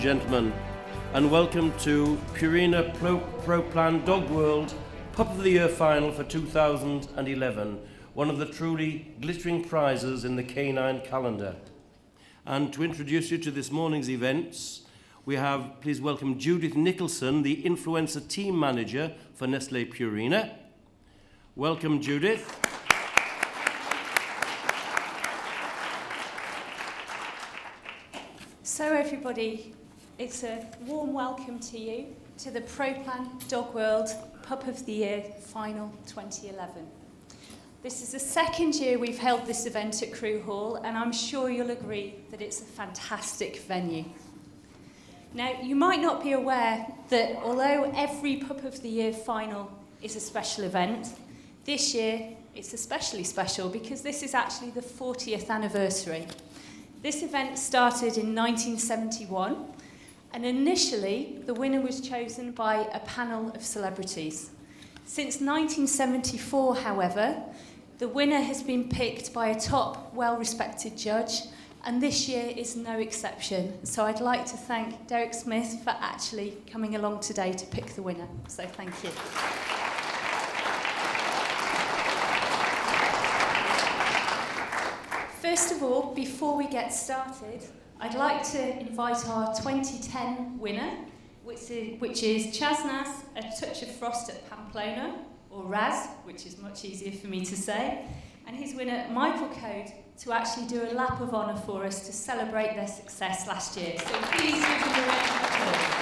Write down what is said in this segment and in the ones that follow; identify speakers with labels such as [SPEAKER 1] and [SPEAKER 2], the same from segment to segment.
[SPEAKER 1] gentlemen, and welcome to Purina Proplan Dog World Pup of the Year final for 2011, one of the truly glittering prizes in the canine calendar. And to introduce you to this morning's events, we have, please welcome Judith Nicholson, the Influencer Team Manager for Nestlé Purina. Welcome, Judith.
[SPEAKER 2] So everybody, it's a warm welcome to you to the Proplan Dog World Pup of the Year Final 2011. This is the second year we've held this event at Crewe Hall, and I'm sure you'll agree that it's a fantastic venue. Now, you might not be aware that although every Pup of the Year final is a special event, this year it's especially special because this is actually the 40th anniversary. This event started in 1971, and initially the winner was chosen by a panel of celebrities. Since 1974, however, the winner has been picked by a top, well-respected judge, and this year is no exception. So I'd like to thank Derek Smith for actually coming along today to pick the winner. So thank you. First of all, before we get started, I'd like to invite our 2010 winner, which is Chasnas, A Touch of Frost at Pamplona, or Raz, which is much easier for me to say, and his winner, Michael Code, to actually do a lap of honour for us to celebrate their success last year. So please give them a round of applause.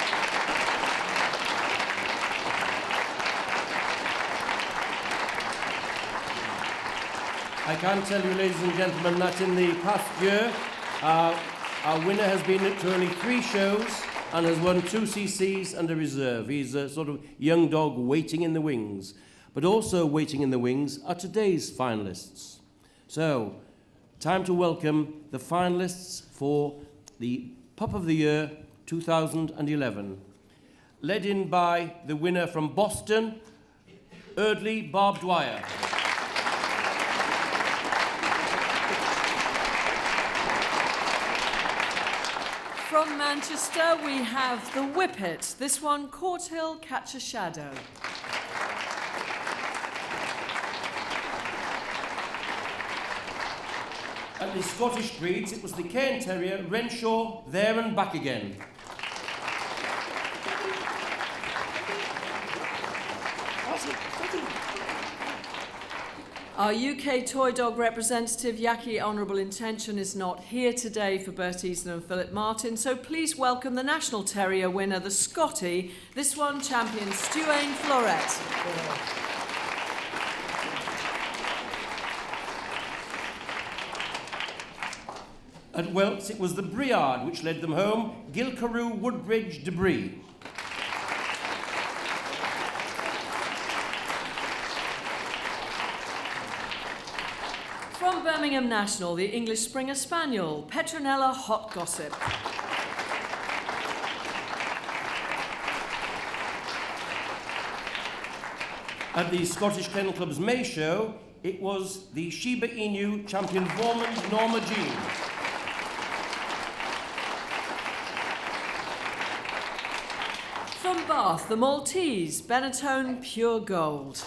[SPEAKER 1] I can tell you, ladies and gentlemen, that in the past year, our winner has been to only 3 shows and has won 2 CCs and a reserve. He's a sort of young dog waiting in the wings. But also waiting in the wings are today's finalists. So, time to welcome the finalists for the Pup of the Year 2011. Led in by the winner from Boston, Eardley Barbed Wire.
[SPEAKER 3] From Manchester, we have the Whippet. This one, Court Hill Catch a Shadow.
[SPEAKER 1] At the Scottish breeds, it was the Cairn Terrier, Renshaw, there and back again.
[SPEAKER 3] Our UK toy dog representative, Yaki Honourable Intention, is not here today for Bert Easton and Philip Martin, so please welcome the National Terrier winner, the Scottie, this one champion, Stuain Floret.
[SPEAKER 1] At Welts, it was the Briard which led them home, Gilcarew Woodbridge Debris.
[SPEAKER 3] From Birmingham National, the English Springer Spaniel, Petronella Hot Gossip.
[SPEAKER 1] At the Scottish Kennel Club's May Show, it was the Shiba Inu champion Vormund Norma Jean.
[SPEAKER 3] From Bath, the Maltese, Benetton Pure Gold.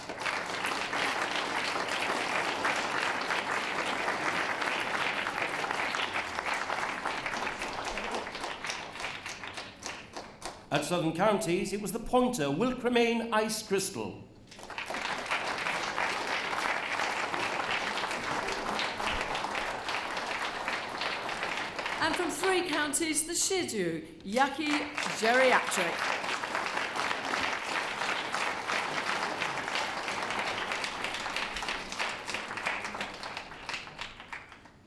[SPEAKER 1] At Southern Counties, it was the Pointer, Wilcremain Ice Crystal.
[SPEAKER 3] And from 3 counties, the Shih Tzu, Yaki Geriatric.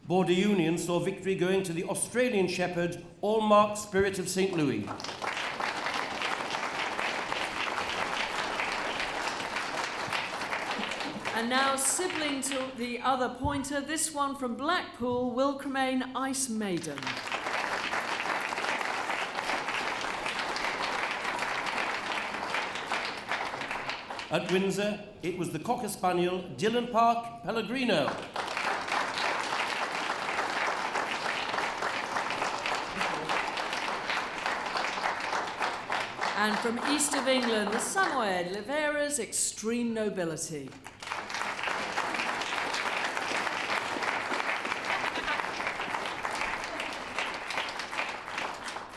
[SPEAKER 1] Border Union saw victory going to the Australian Shepherd, Allmark Spirit of St. Louis.
[SPEAKER 3] And now, sibling to the other pointer, this one from Blackpool, Wilcremain Ice Maiden.
[SPEAKER 1] At Windsor, it was the Cocker Spaniel, Dillon Park Pellegrino.
[SPEAKER 3] And from east of England, the Samoyed Livera's Extreme Nobility.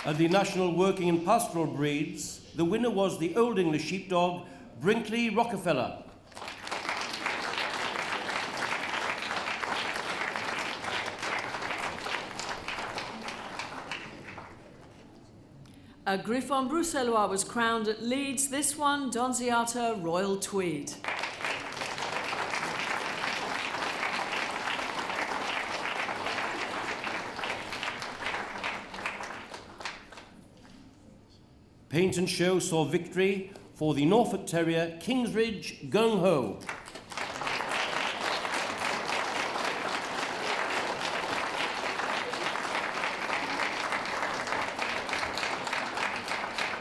[SPEAKER 1] At the National Working and Pastoral breeds, the winner was the Old English Sheepdog, Brinkley Rockefeller.
[SPEAKER 3] A Griffon Bruxellois was crowned at Leeds, this one Donziata Royal Tweed.
[SPEAKER 1] Paint and Show saw victory for the Norfolk Terrier, Kingsridge Gung Ho.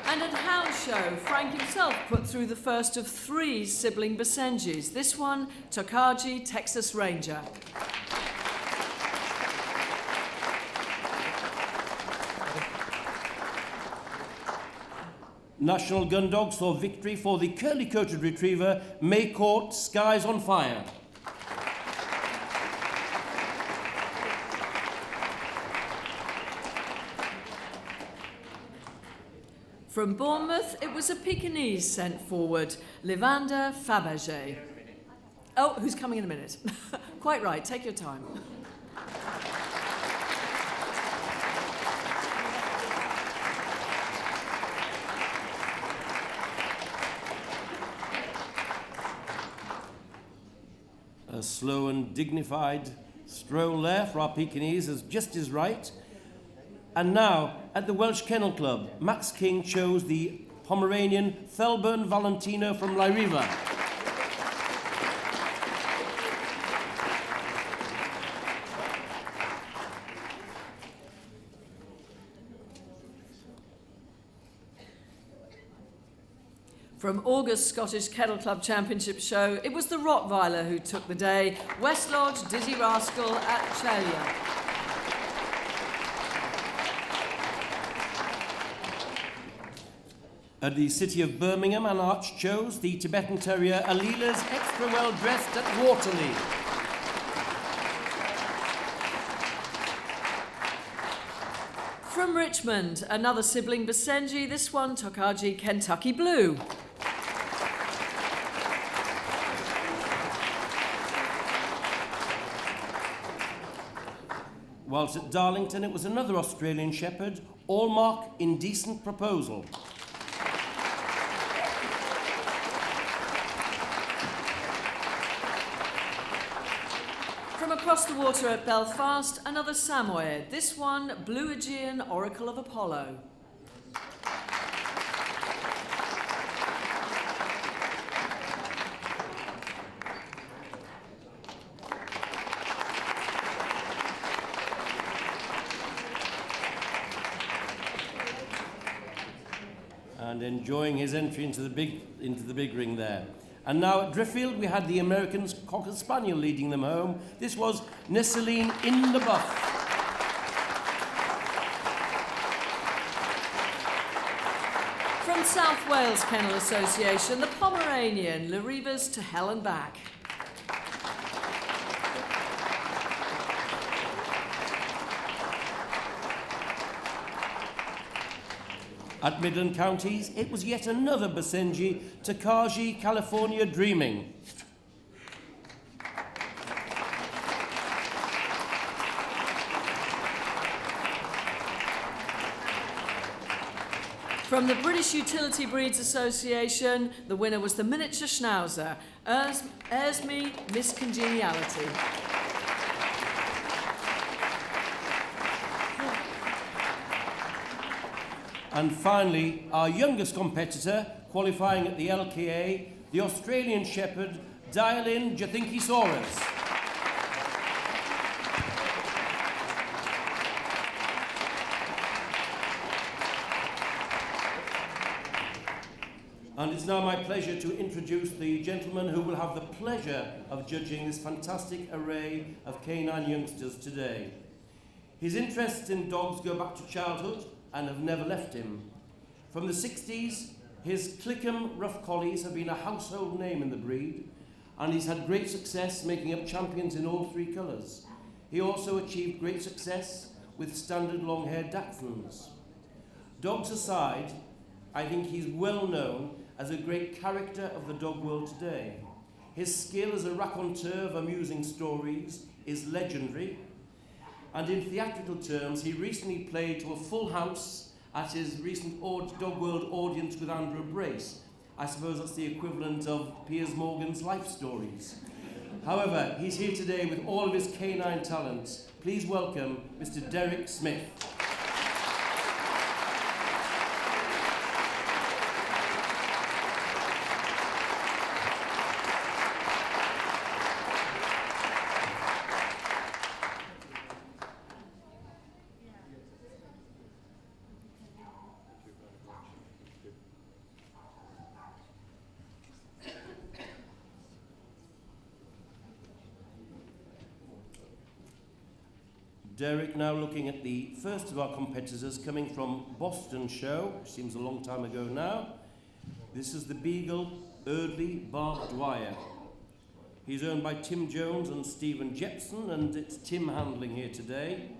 [SPEAKER 3] And at Hound Show, Frank himself put through the first of 3 sibling Basenjis. This one, Takaji, Texas Ranger.
[SPEAKER 1] National Gun Dog saw victory for the curly-coated retriever, Maycourt Skies on Fire.
[SPEAKER 3] From Bournemouth, it was a Pekingese sent forward, Levander Fabergé. Oh, who's coming in a minute? Quite right, take your time.
[SPEAKER 1] A slow and dignified stroll there for our Pekingese is just as right. And now, at the Welsh Kennel Club, Max King chose the Pomeranian Thelburn Valentino from Lyriva.
[SPEAKER 3] From August Scottish Kennel Club Championship show, it was the Rottweiler who took the day, West Lodge Dizzy Rascal at Chelia.
[SPEAKER 1] At the city of Birmingham, an arch chose the Tibetan Terrier Alila's extra well dressed at Waterloo.
[SPEAKER 3] From Richmond, another sibling Basenji, this one Takaji Kentucky Blue.
[SPEAKER 1] Whilst at Darlington, it was another Australian Shepherd, Allmark Indecent Proposal.
[SPEAKER 3] From across the water at Belfast, another Samoyed, this one Blue Aegean Oracle of Apollo.
[SPEAKER 1] And enjoying his entry into the big ring there. And now at Driffield, we had the Americans Cocker Spaniel leading them home. This was Nesseline in the Buff.
[SPEAKER 3] From South Wales Kennel Association, the Pomeranian, Larivas to hell and back.
[SPEAKER 1] At Midland Counties, it was yet another Basenji, Takaji, California Dreaming.
[SPEAKER 3] From the British Utility Breeds Association, the winner was the miniature Schnauzer, Airs Me Miss Congeniality.
[SPEAKER 1] And finally, our youngest competitor, qualifying at the LKA, the Australian Shepherd, Dial-In Jathinkisaurus. And it's now my pleasure to introduce the gentleman who will have the pleasure of judging this fantastic array of canine youngsters today. His interests in dogs go back to childhood and have never left him. From the 60s, his Clickham Rough Collies have been a household name in the breed, and he's had great success making up champions in all three colours. He also achieved great success with standard long-haired Dachshunds. Dogs aside, I think he's well known as a great character of the dog world today. His skill as a raconteur of amusing stories is legendary, and in theatrical terms, he recently played to a full house at his recent Dog World audience with Andrew Brace. I suppose that's the equivalent of Piers Morgan's life stories. However, he's here today with all of his canine talents. Please welcome Mr. Derek Smith. Derek now looking at the first of our competitors coming from Boston show, which seems a long time ago now. This is the Beagle Eardley Barbed Wire. He's owned by Tim Jones and Stephen Jepson, and it's Tim handling here today.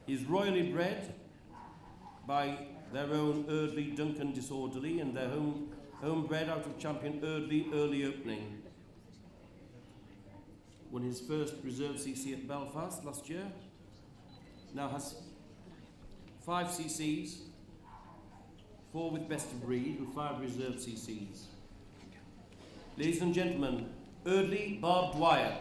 [SPEAKER 1] He's royally bred by their own Eardley Duncan Disorderly, and their home bred out of champion Eardley Early Opening. Won his first reserve CC at Belfast last year. Now has 5 CCs, 4 with best of breed and 5 reserve CCs. Ladies and gentlemen, Eardley Barbed Wire.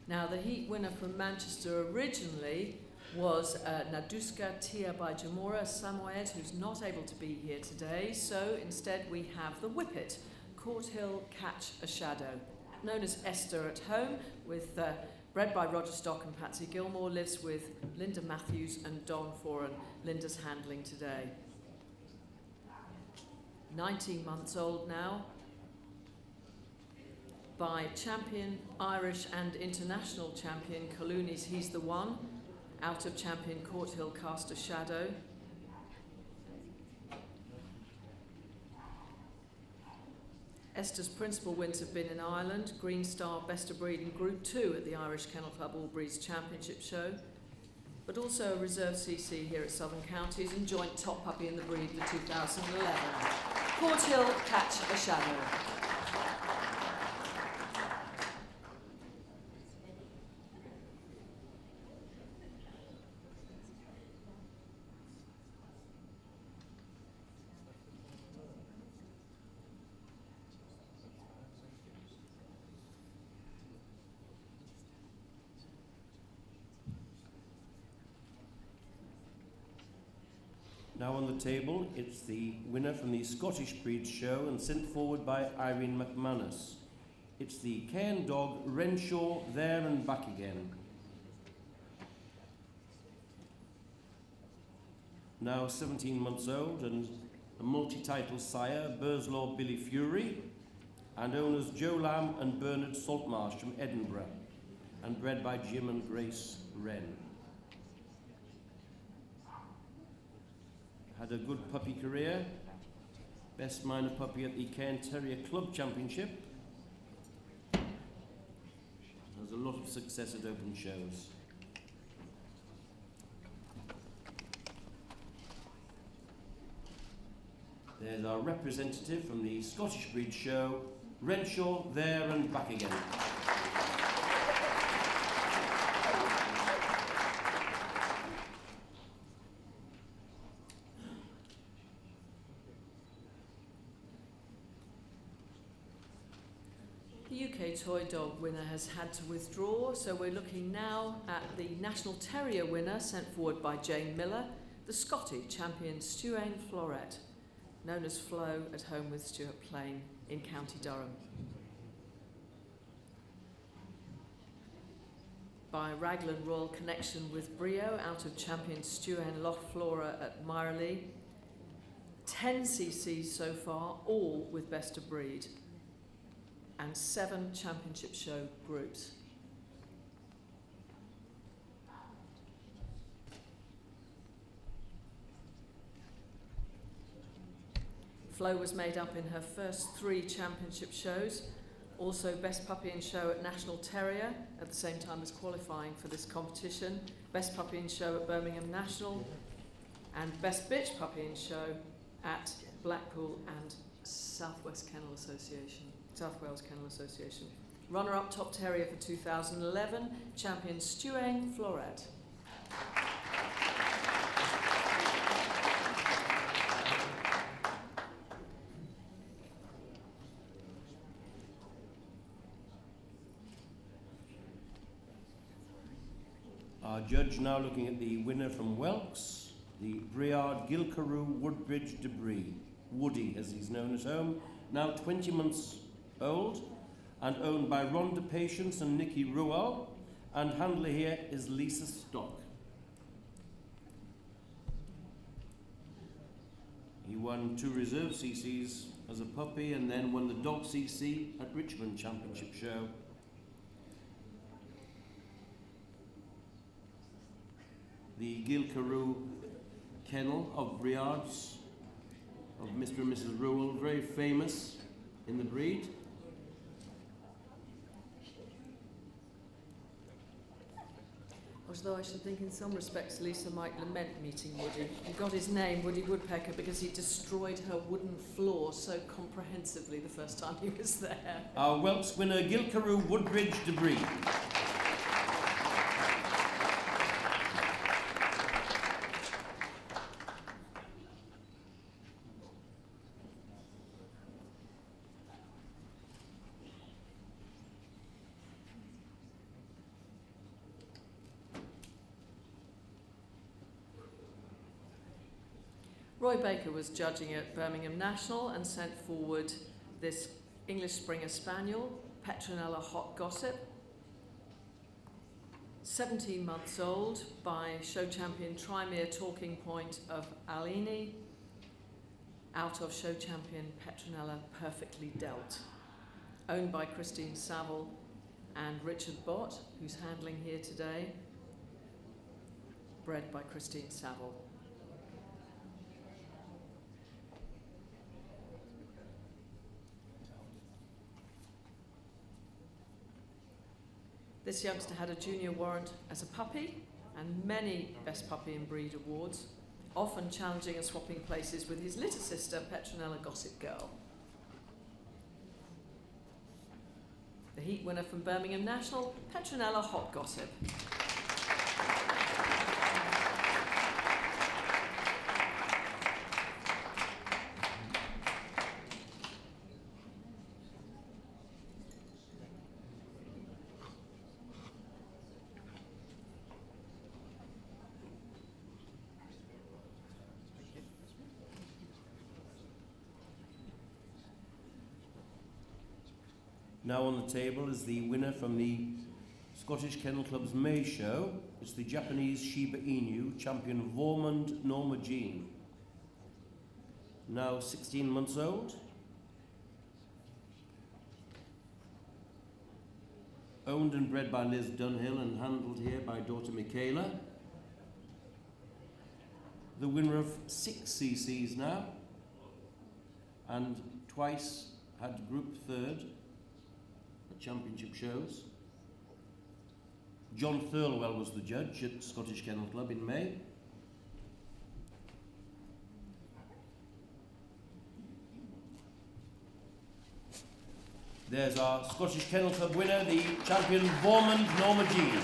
[SPEAKER 3] Now, the heat winner from Manchester originally was Naduska Tia by Jamora Samoyed, who's not able to be here today. So instead we have the Whippet, Court Hill Catch a Shadow. Known as Esther at home, bred by Roger Stock and Patsy Gilmore, lives with Linda Matthews and Don Foran. Linda's handling today. 19 months old now. By champion, Irish and international champion Caloonies, he's the one. Out of champion Court Hill Cast a Shadow. Esther's principal wins have been in Ireland, Green Star Best of Breed in Group 2 at the Irish Kennel Club All Breeds Championship Show, but also a reserve CC here at Southern Counties and joint top puppy in the breed for 2011. Court Hill Catch a Shadow.
[SPEAKER 1] Now on the table, it's the winner from the Scottish Breeds Show and sent forward by Irene McManus. It's the Cairn dog Renshaw There and Back Again. Now 17 months old and a multi-title sire, Burslaw Billy Fury, and owners Joe Lamb and Bernard Saltmarsh from Edinburgh, and bred by Jim and Grace Wren. Had a good puppy career, best minor puppy at the Tibetan Terrier Club Championship. Has a lot of success at open shows. There's our representative from the Scottish Breed Show, Renshaw There and Back Again.
[SPEAKER 3] The UK Toy Dog winner has had to withdraw, so we're looking now at the National Terrier winner sent forward by Jane Miller, the Scotty champion Stuane Floret, known as Flo, at home with Stuart Plain in County Durham. by Raglan Royal Connection with Brio out of Champion Stewart Loch Flora at Mireley. 10 CCs so far, all with best of breed, and 7 championship show groups. Flo was made up in her first 3 championship shows, also Best Puppy in Show at National Terrier at the same time as qualifying for this competition, Best Puppy in Show at Birmingham National, and Best Bitch Puppy in Show at Blackpool and South Wales Kennel Association. Runner-up Top Terrier for 2011, Champion Stuang Floret.
[SPEAKER 1] Our judge now looking at the winner from Welks, the Briard Gilcaroo Woodbridge Debris, Woody as he's known at home, now 20 months old and owned by Rhonda Patience and Nikki Rual, and handler here is Lisa Stock. He won 2 reserve CCs as a puppy and then won the dog CC at Richmond Championship Show. The Gilcaroo kennel of Briards, of Mr. and Mrs. Rule, very famous in the breed.
[SPEAKER 3] Although I should think in some respects Lisa might lament meeting Woody. He got his name, Woody Woodpecker, because he destroyed her wooden floor so comprehensively the first time he was there.
[SPEAKER 1] Our Welks winner, Gilcaroo Woodbridge Debris.
[SPEAKER 3] Roy Baker was judging at Birmingham National and sent forward this English Springer Spaniel, Petronella Hot Gossip, 17 months old, by show champion Trimere Talking Point of Alini, out of show champion Petronella Perfectly Dealt, owned by Christine Saville and Richard Bott, who's handling here today, bred by Christine Saville. This youngster had a junior warrant as a puppy and many Best Puppy in Breed awards, often challenging and swapping places with his litter sister, Petronella Gossip Girl. The heat winner from Birmingham National, Petronella Hot Gossip.
[SPEAKER 1] Now on the table is the winner from the Scottish Kennel Club's May Show. It's the Japanese Shiba Inu champion Vormund Norma Jean. Now 16 months old. Owned and bred by Liz Dunhill and handled here by daughter Michaela. The winner of 6 CCs now, and twice had group third at championship shows. John Thirlwell was the judge at Scottish Kennel Club in May. There's our Scottish Kennel Club winner, the champion Vormund Norma Jean.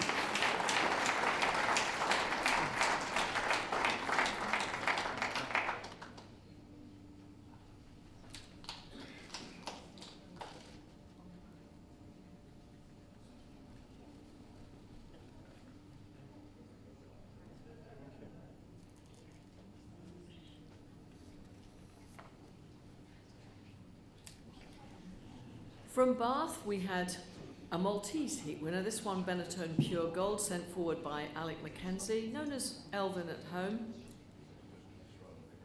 [SPEAKER 3] From Bath, we had A Maltese heat winner, this one Benetton Pure Gold, sent forward by Alec Mackenzie, known as Elvin at home.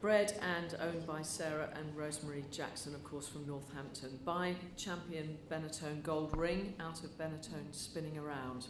[SPEAKER 3] Bred and owned by Sarah and Rosemary Jackson, of course, from Northampton, by champion Benetton Gold Ring, out of Benetton Spinning Around.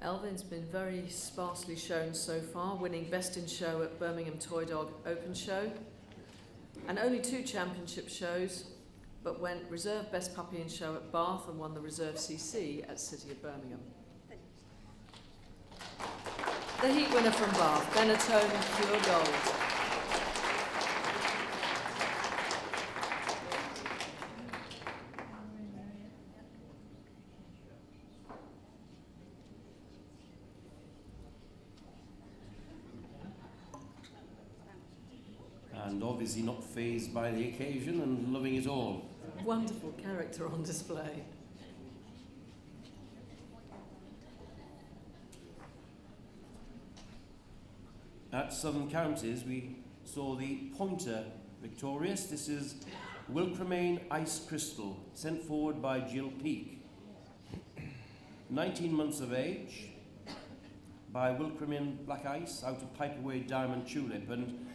[SPEAKER 3] Elvin's been very sparsely shown so far, winning Best in Show at Birmingham Toy Dog Open Show, and only 2 championship shows, but went reserve Best Puppy in Show at Bath and won the reserve CC at City of Birmingham. The heat winner from Bath, Benetton Pure Gold.
[SPEAKER 1] And obviously not fazed by the occasion and loving it all.
[SPEAKER 3] Wonderful character on display.
[SPEAKER 1] At Southern Counties, we saw the pointer victorious. This is Wilcremain Ice Crystal, sent forward by Jill Peake. 19 months of age, by Wilcremain Black Ice, out of Piperway Diamond Tulip, and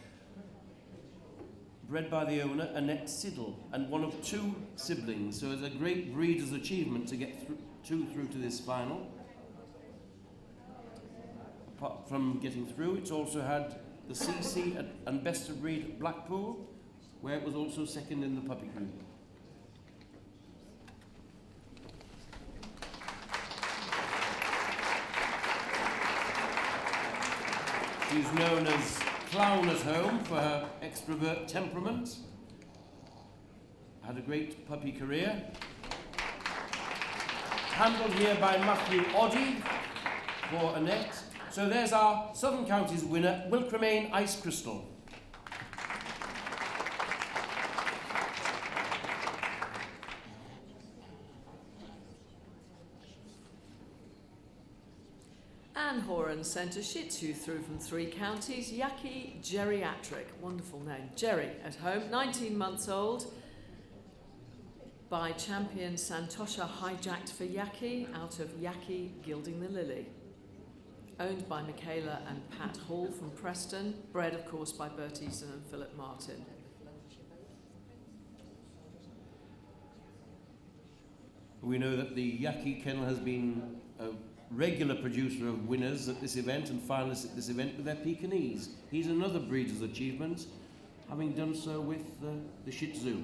[SPEAKER 1] bred by the owner, Annette Siddle, and one of 2 siblings. So it's a great breeder's achievement to get through to this final. Apart from getting through, it's also had the CC and Best of Breed at Blackpool, where it was also second in the puppy group. She's known as Clown at home for her extrovert temperament. Had a great puppy career. Handled here by Matthew Oddy for Annette. So there's our Southern Counties winner, Wilcremain Ice Crystal.
[SPEAKER 3] Anne Horan sent a Shih Tzu through from 3 counties, Yaki Geriatric, wonderful name, Jerry at home, 19 months old, by champion Santosha Hijacked for Yaki, out of Yaki Gilding the Lily. Owned by Michaela and Pat Hall from Preston, bred of course by Bert Easton and Philip Martin.
[SPEAKER 1] We know that the Yaki kennel has been a regular producer of winners at this event and finalists at this event with their Pekingese. He's another breeder's achievement, having done so with the Shih Tzu.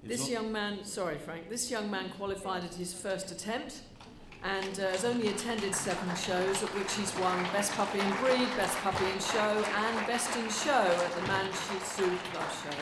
[SPEAKER 3] This young man qualified at his first attempt and has only attended 7 shows, at which he's won Best Puppy in Breed, Best Puppy in Show and Best in Show at the Man Shih Tzu Club Show.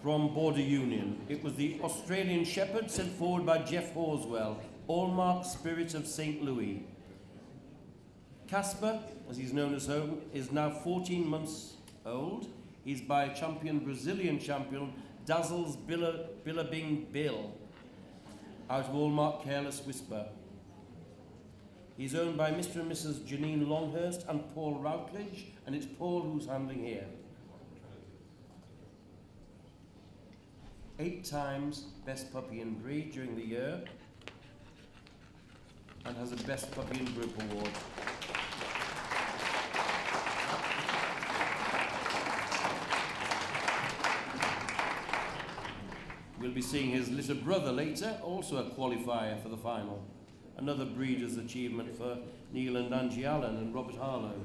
[SPEAKER 1] From Border Union, it was the Australian Shepherd sent forward by Jeff Horswell, Allmark Spirit of St. Louis. Casper, as he's known as home, is now 14 months old. He's by Brazilian champion Dazzle's Billabing Bill, out of Allmark Careless Whisper. He's owned by Mr. and Mrs. Janine Longhurst and Paul Routledge, and it's Paul who's handling here. 8 times Best Puppy in Breed during the year, and has a Best Puppy in Group award. We'll be seeing his little brother later, also a qualifier for the final. Another breeder's achievement for Neil and Angie Allen and Robert Harlow.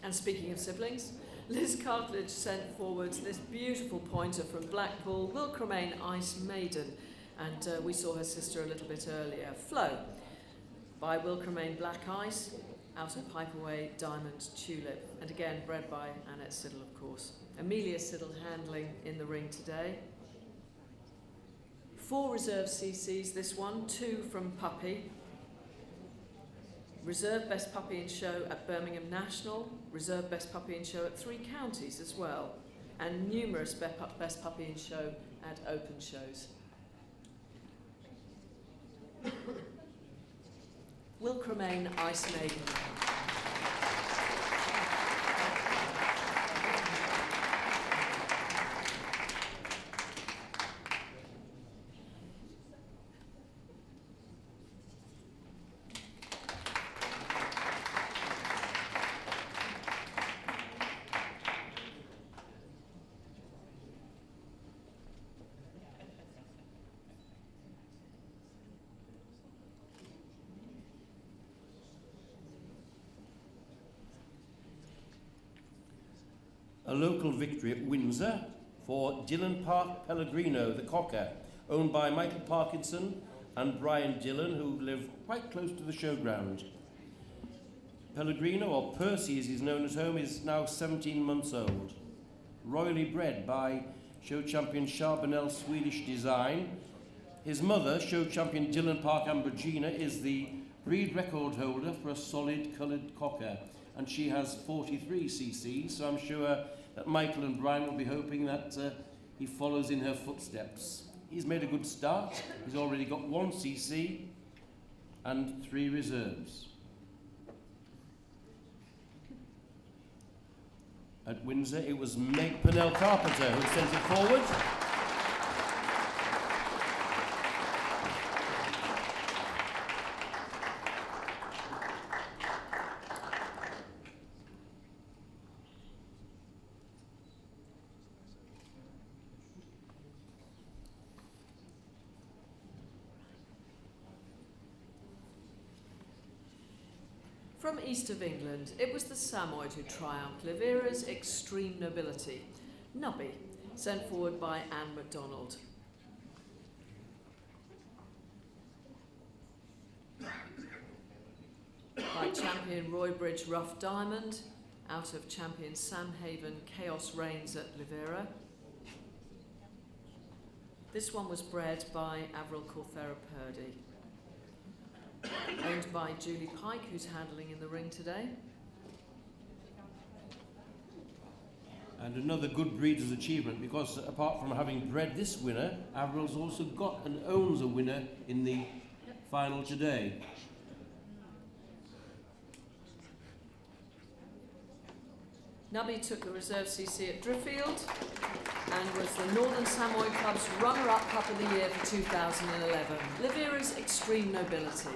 [SPEAKER 3] And speaking of siblings, Liz Cartledge sent forward this beautiful pointer from Blackpool, Wilcremain Ice Maiden, and we saw her sister a little bit earlier. Flo, by Wilcremain Black Ice, out of Piperway Diamond Tulip, and again bred by Annette Siddle, of course. Amelia Siddle handling in the ring today. 4 reserve CCs, this one, 2 from Puppy. Reserve Best Puppy in Show at Birmingham National, Reserve Best Puppy in Show at 3 counties as well, and numerous Best Puppy in Show at open shows. Wilcremain Ice Maiden.
[SPEAKER 1] A local victory at Windsor for Dillon Park Pellegrino, the cocker, owned by Michael Parkinson and Brian Dillon, who live quite close to the showground. Pellegrino, or Percy as he's known at home, is now 17 months old. Royally bred by show champion Charbonnel Swedish Design. His mother, show champion Dillon Park Ambrogina, is the breed record holder for a solid coloured cocker, and she has 43 cc's, so I'm sure that Michael and Brian will be hoping that he follows in her footsteps. He's made a good start. He's already got 1 cc and 3 reserves. At Windsor, it was Meg Purnell Carpenter who sent it forward.
[SPEAKER 3] From east of England, it was the Samoyed who triumphed, Livera's Extreme Nobility. Nubby, sent forward by Anne MacDonald. By champion Roybridge Rough Diamond, out of champion Sam Haven Chaos Reigns at Livera. This one was bred by Avril Corfera Purdy. Owned by Julie Pike, who's handling in the ring today.
[SPEAKER 1] And another good breeder's achievement, because apart from having bred this winner, Avril's also got and owns a winner in the final today.
[SPEAKER 3] Nubby took the reserve CC at Driffield and was the Northern Samoy Club's runner-up pup of the year for 2011. Livera's Extreme Nobility.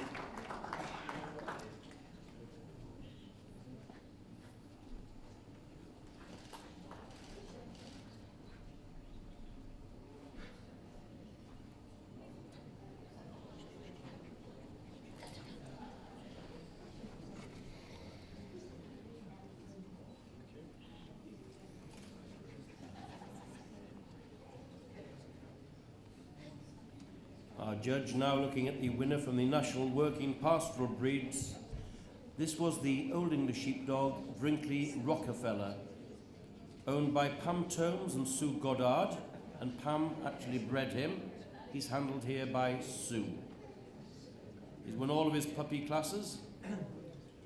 [SPEAKER 1] Our judge now looking at the winner from the National Working Pastoral Breeds. This was the Old English Sheepdog, Brinkley Rockefeller, owned by Pam Tomes and Sue Goddard, and Pam actually bred him. He's handled here by Sue. He's won all of his puppy classes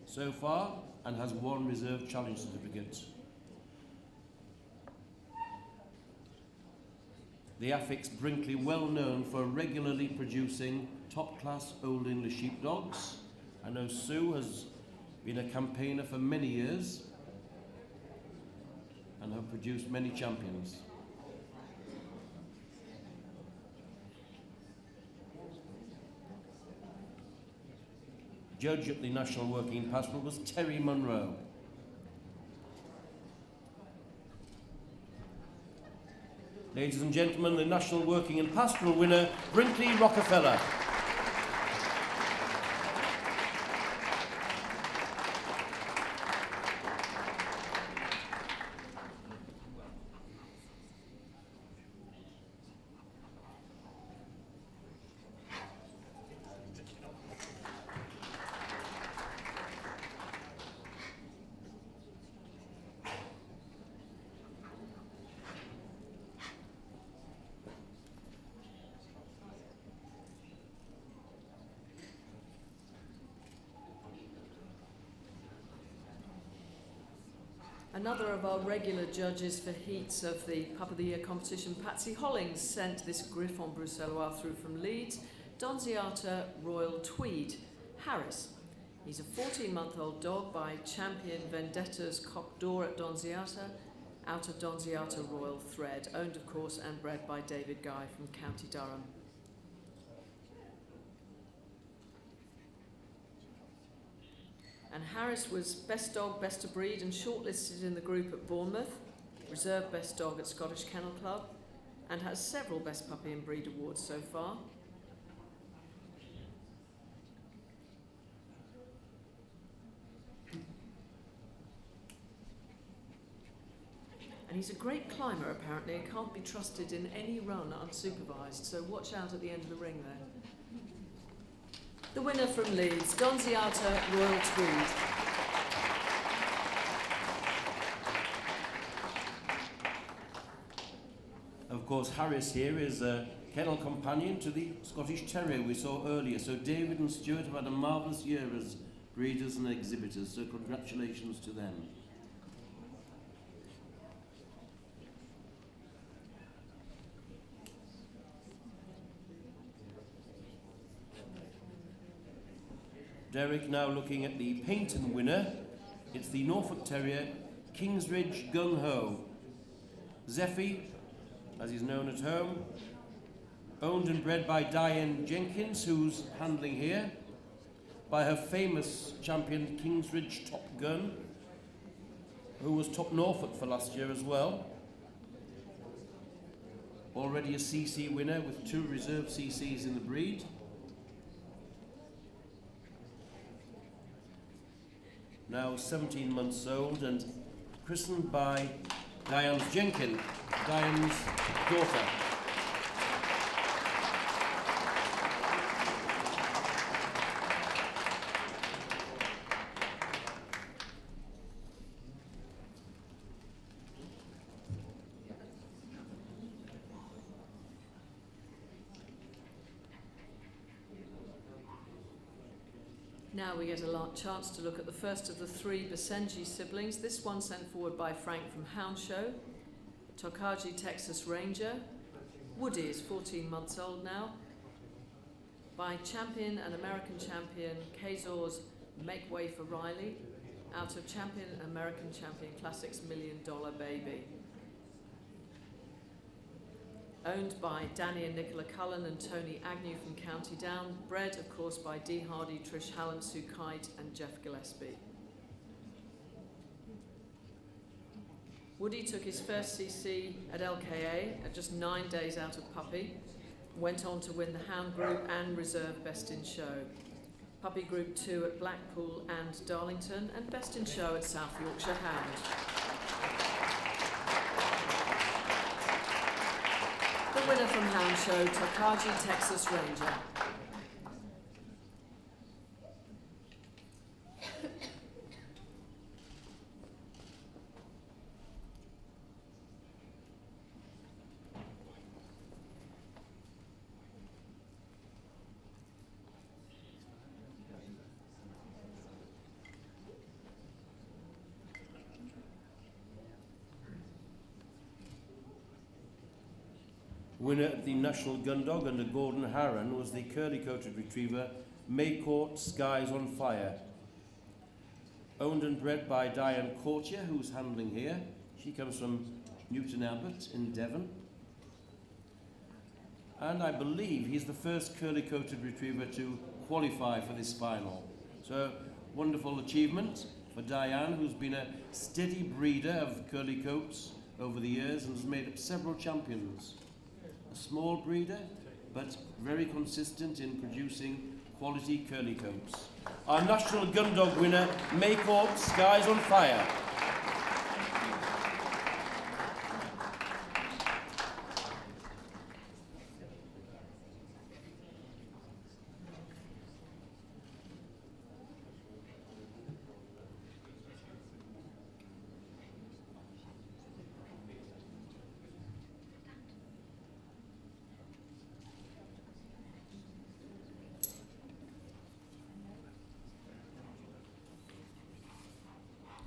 [SPEAKER 1] so far and has 1 reserve challenge certificate. The affix Brinkley, well known for regularly producing top-class Old English sheepdogs. I know Sue has been a campaigner for many years and have produced many champions. Judge at the National Working Pastoral was Terry Munro. Ladies and gentlemen, the National Working and Pastoral winner, Brinkley Rockefeller.
[SPEAKER 3] Another of our regular judges for heats of the Pup of the Year competition, Patsy Hollings, sent this Griffon Bruxellois through from Leeds, Donziata Royal Tweed, Harris. He's a 14-month-old dog by Champion Vendetta's Coq d'Or at Donziata, out of Donziata Royal Thread, owned of course and bred by David Guy from County Durham. And Harris was Best Dog, Best of Breed and shortlisted in the group at Bournemouth, Reserve Best Dog at Scottish Kennel Club, and has several Best Puppy and Breed awards so far. And he's a great climber apparently and can't be trusted in any run unsupervised, so watch out at the end of the ring there. The winner from Leeds, Donziata Royal Tweed.
[SPEAKER 1] Of course, Harris here is a kennel companion to the Scottish Terrier we saw earlier. So David and Stuart have had a marvellous year as breeders and exhibitors, so congratulations to them. Derek now looking at the Paynton winner. It's the Norfolk Terrier, Kingsridge Gung Ho. Zeffie, as he's known at home, owned and bred by Diane Jenkins, who's handling here, by her famous champion Kingsridge Top Gun, who was top Norfolk for last year as well. Already a CC winner with 2 reserve CCs in the breed. Now 17 months old and christened by Diane Jenkins, Diane's daughter.
[SPEAKER 3] Now we get a chance to look at the first of the 3 Basenji siblings. This one sent forward by Frank from Hound Show. Takaji Texas Ranger. Woody is 14 months old now. By champion and American champion Kazor's Make Way for Riley, out of champion and American champion Classics $1 Million Baby. Owned by Danny and Nicola Cullen and Tony Agnew from County Down, bred of course by Dee Hardy, Trish Hallam, Sue Kite and Jeff Gillespie. Woody took his first CC at LKA at just 9 days out of puppy, went on to win the Hound Group and Reserve Best in Show. Puppy Group 2 at Blackpool and Darlington, and Best in Show at South Yorkshire Hound. The winner from Hound Show, Takaji Texas Ranger.
[SPEAKER 1] Winner of the National Gun Dog under Gordon Harron was the curly-coated retriever Maycourt Skies on Fire. Owned and bred by Diane Courtier, who's handling here. She comes from Newton Abbot in Devon. And I believe he's the first curly-coated retriever to qualify for this final. So, wonderful achievement for Diane, who's been a steady breeder of curly coats over the years and has made up several champions. A small breeder, but very consistent in producing quality curly coats. Our National Gun Dog winner, Maycourt Skies on Fire.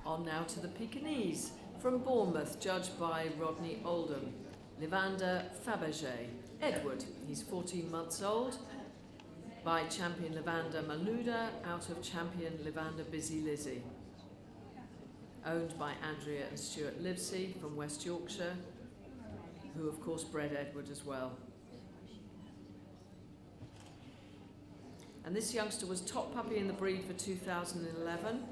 [SPEAKER 3] On now to the Pekingese from Bournemouth, judged by Rodney Oldham. Levander Fabergé. Edward, he's 14 months old, by champion Levander Maluda out of champion Levander Busy Lizzie. Owned by Andrea and Stuart Livesey from West Yorkshire, who of course bred Edward as well. And this youngster was top puppy in the breed for 2011.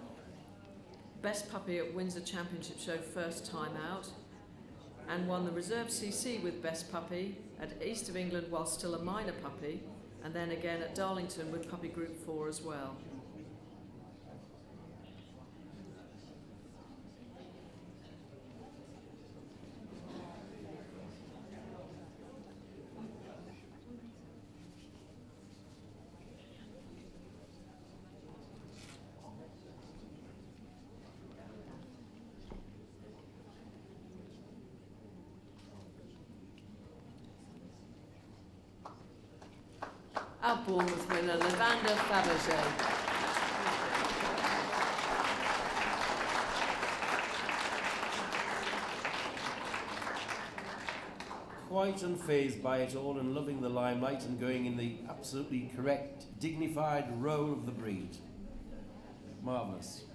[SPEAKER 3] Best puppy at Windsor Championship Show first time out, and won the Reserve CC with Best Puppy at East of England while still a minor puppy, and then again at Darlington with Puppy Group 4 as well. Our Bournemouth winner, Levander Fabergé.
[SPEAKER 1] Quite unfazed by it all and loving the limelight and going in the absolutely correct, dignified role of the breed. Marvellous.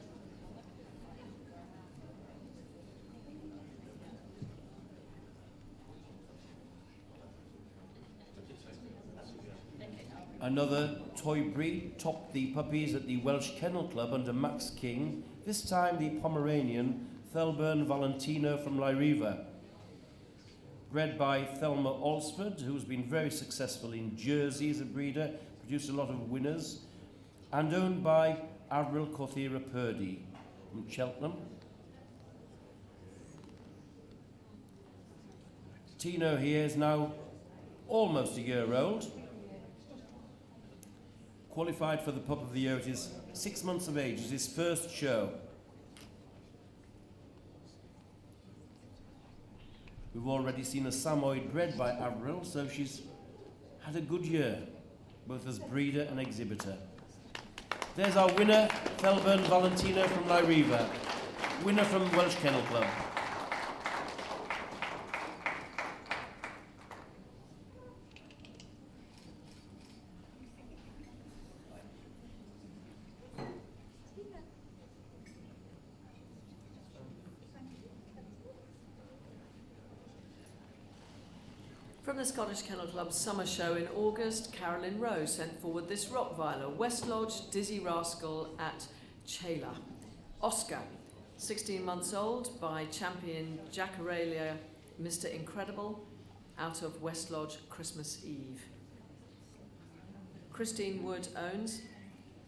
[SPEAKER 1] Another toy breed topped the puppies at the Welsh Kennel Club under Max King, this time the Pomeranian Thelburn Valentino from Lyriva. Bred by Thelma Alsford, who's been very successful in Jersey as a breeder, produced a lot of winners, and owned by Avril Corthera Purdy from Cheltenham. Tino here is now almost a year old. Qualified for the Pup of the Year at his 6 months of age, it's his first show. We've already seen a Samoyed bred by Avril, so she's had a good year, both as breeder and exhibitor. There's our winner, Thelburn Valentino from Lyriva, winner from Welsh Kennel Club.
[SPEAKER 3] From the Scottish Kennel Club's summer show in August, Carolyn Rowe sent forward this Rottweiler, West Lodge Dizzy Rascal at Chela. Oscar, 16 months old, by champion Jack Aurelia, Mr. Incredible, out of West Lodge Christmas Eve. Christine Wood owns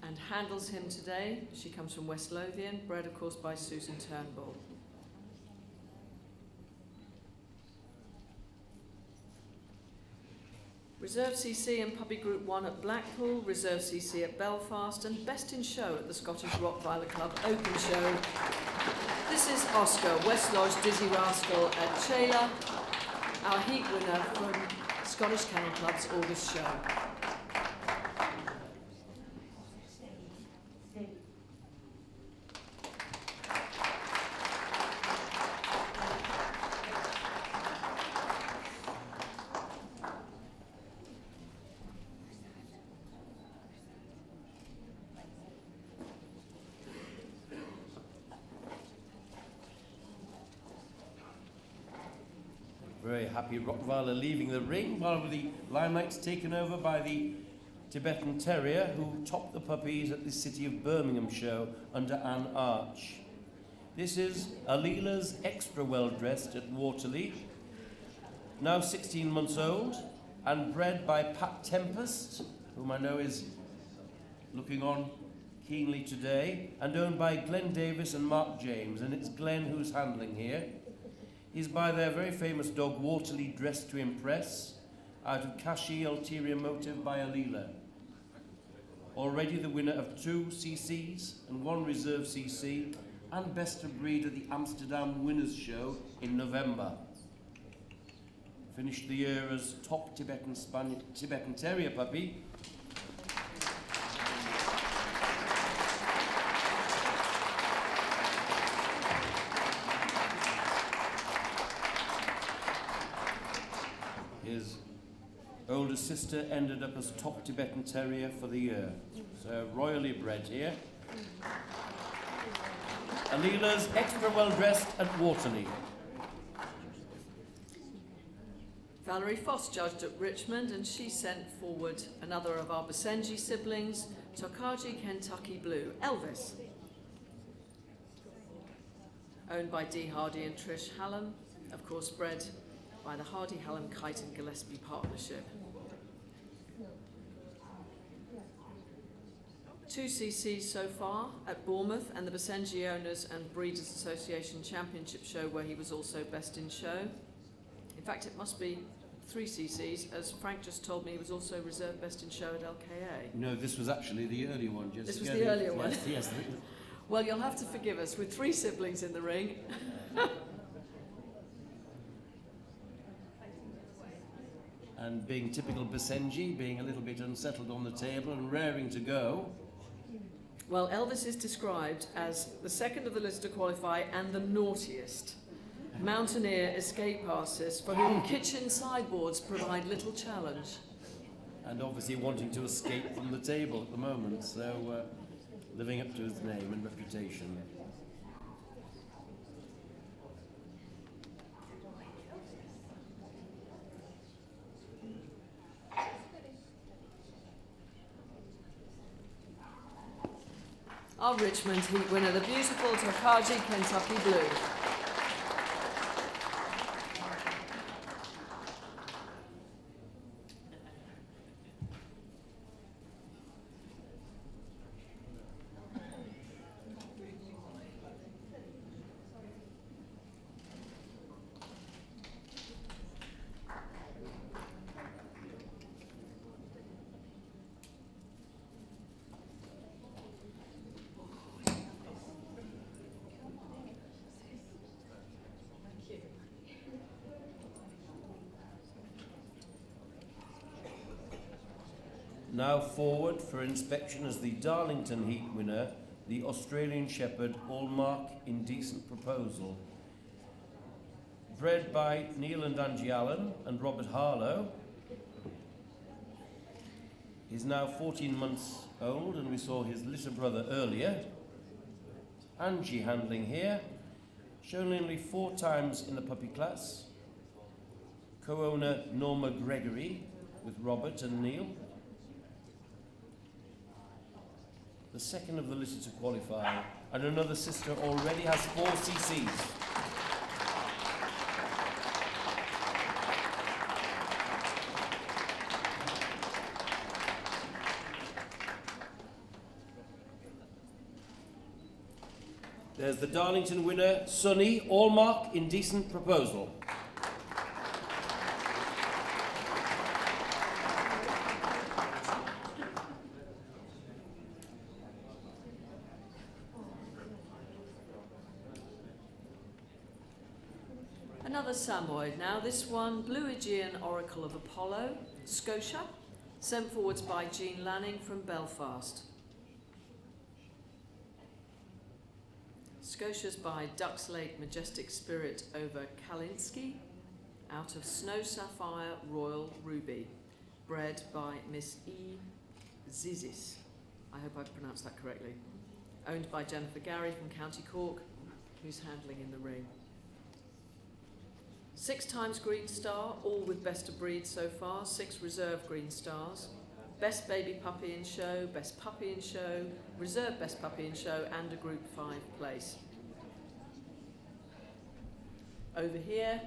[SPEAKER 3] and handles him today. She comes from West Lothian, bred of course by Susan Turnbull. Reserve CC and Puppy Group 1 at Blackpool, Reserve CC at Belfast, and Best in Show at the Scottish Rottweiler Club Open Show. This is Oscar, West Lodge Dizzy Rascal at Chela, our heat winner from Scottish Kennel Club's August show.
[SPEAKER 1] Very happy Rottweiler leaving the ring, while the limelight's taken over by the Tibetan Terrier, who topped the puppies at the City of Birmingham show under Anne Arch. This is Alila's extra well dressed at Waterley, now 16 months old, and bred by Pat Tempest, whom I know is looking on keenly today, and owned by Glenn Davis and Mark James, and it's Glenn who's handling here. He's by their very famous dog Waterley Dressed to Impress, out of Kashi Ulterior Motive by Alila. Already the winner of 2 CCs and 1 Reserve CC, and Best of Breed at the Amsterdam Winners' Show in November. Finished the year as top Tibetan Terrier puppy. the sister ended up as top Tibetan Terrier for the year. So royally bred here. Alila's extra well dressed at Waterley.
[SPEAKER 3] Valerie Foss judged at Richmond, and she sent forward another of our Basenji siblings, Takaji Kentucky Blue, Elvis. Owned by Dee Hardy and Trish Hallam, of course bred by the Hardy-Hallam Kite and Gillespie partnership. 2 CCs so far at Bournemouth and the Basenji Owners and Breeders Association Championship Show, where he was also best in show. In fact, it must be 3 CCs, as Frank just told me he was also reserve best in show at LKA.
[SPEAKER 1] No, this was actually the earlier one. Just
[SPEAKER 3] This was the earlier one?
[SPEAKER 1] Yes.
[SPEAKER 3] Well, you'll have to forgive us with 3 siblings in the ring.
[SPEAKER 1] And being typical Basenji, being a little bit unsettled on the table and raring to go.
[SPEAKER 3] Well, Elvis is described as the second of the list to qualify and the naughtiest. Mountaineer escape artist for whom kitchen sideboards provide little challenge.
[SPEAKER 1] And obviously wanting to escape from the table at the moment, so living up to his name and reputation.
[SPEAKER 3] Our Richmond Heat winner, the beautiful Takaji Kentucky Blue.
[SPEAKER 1] Now forward for inspection as the Darlington Heat winner, the Australian Shepherd Hallmark Indecent Proposal. Bred by Neil and Angie Allen and Robert Harlow. He's now 14 months old, and we saw his little brother earlier. Angie handling here, shown only 4 times in the puppy class. Co-owner Norma Gregory with Robert and Neil. The second of the litter to qualify, and another sister already has 4 CCs. There's the Darlington winner, Sonny, Hallmark Indecent Proposal.
[SPEAKER 3] Another Samoyed now, this one, Blue Aegean Oracle of Apollo, Scotia, sent forwards by Jean Lanning from Belfast. Scotia's by Ducks Lake Majestic Spirit over Kalinski, out of Snow Sapphire Royal Ruby, bred by Miss E. Zizis. I hope I've pronounced that correctly. Owned by Jennifer Gary from County Cork, who's handling in the ring. 6 times Green Star, all with best of breed so far, 6 reserve Green Stars. Best baby puppy in show, best puppy in show, reserve best puppy in show, and a group 5 place. Over here,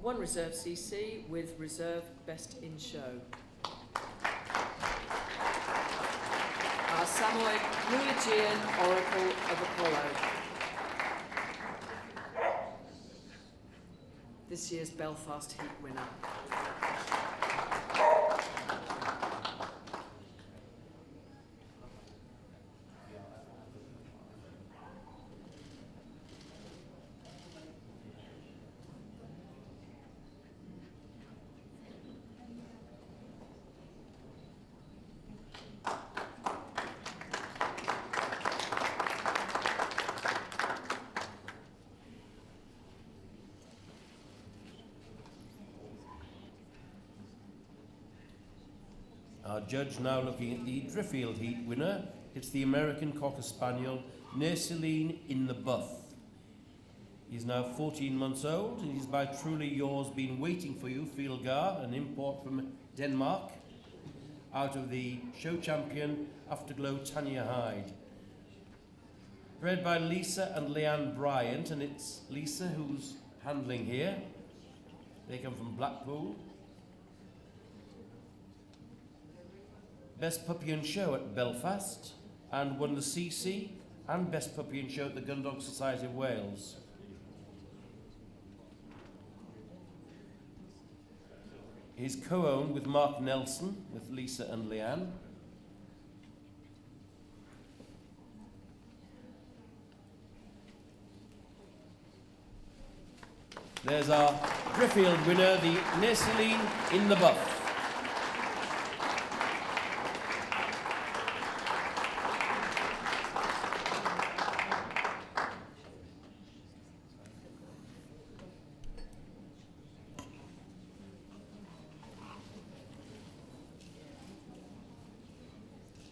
[SPEAKER 3] 1 reserve CC with reserve best in show. Our Samoyed Blue Aegean Oracle of Apollo. This year's Belfast Heat winner.
[SPEAKER 1] Our judge now looking at the Driffield Heat winner. It's the American Cocker Spaniel, Nerceline in the Buff. He's now 14 months old, and he's by Truly Yours Been Waiting For You, Fielgar, an import from Denmark, out of the show champion Afterglow Tanya Hyde. Bred by Lisa and Leanne Bryant, and it's Lisa who's handling here. They come from Blackpool. Best Puppy and Show at Belfast, and won the CC and Best Puppy and Show at the Gundog Society of Wales. He's co-owned with Mark Nelson, with Lisa and Leanne. There's our Driffield winner, the Nerceline in the Buff.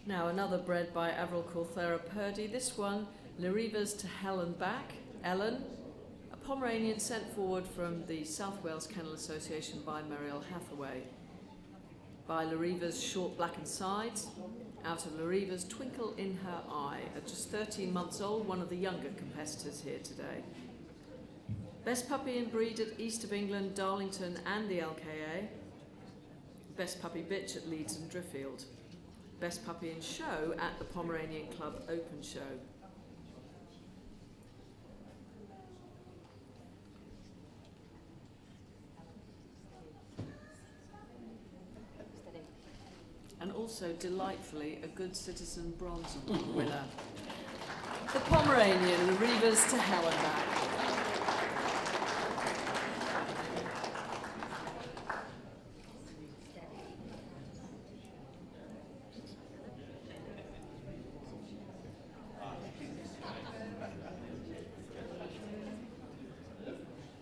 [SPEAKER 3] Now another bred by Avril Corthera Purdy. This one, Larivas to Hell and Back, Ellen. A Pomeranian sent forward from the South Wales Kennel Association by Mariel Hathaway. By Larivas Short Black and Sides. Out of Larivas Twinkle in Her Eye. At just 13 months old, one of the younger competitors here today. Best Puppy and Breed at East of England, Darlington and the LKA. Best Puppy Bitch at Leeds and Driffield. Best Puppy and Show at the Pomeranian Club Open Show. And also, delightfully, a Good Citizen Bronze winner. The Pomeranian, Larivas to Hell and Back.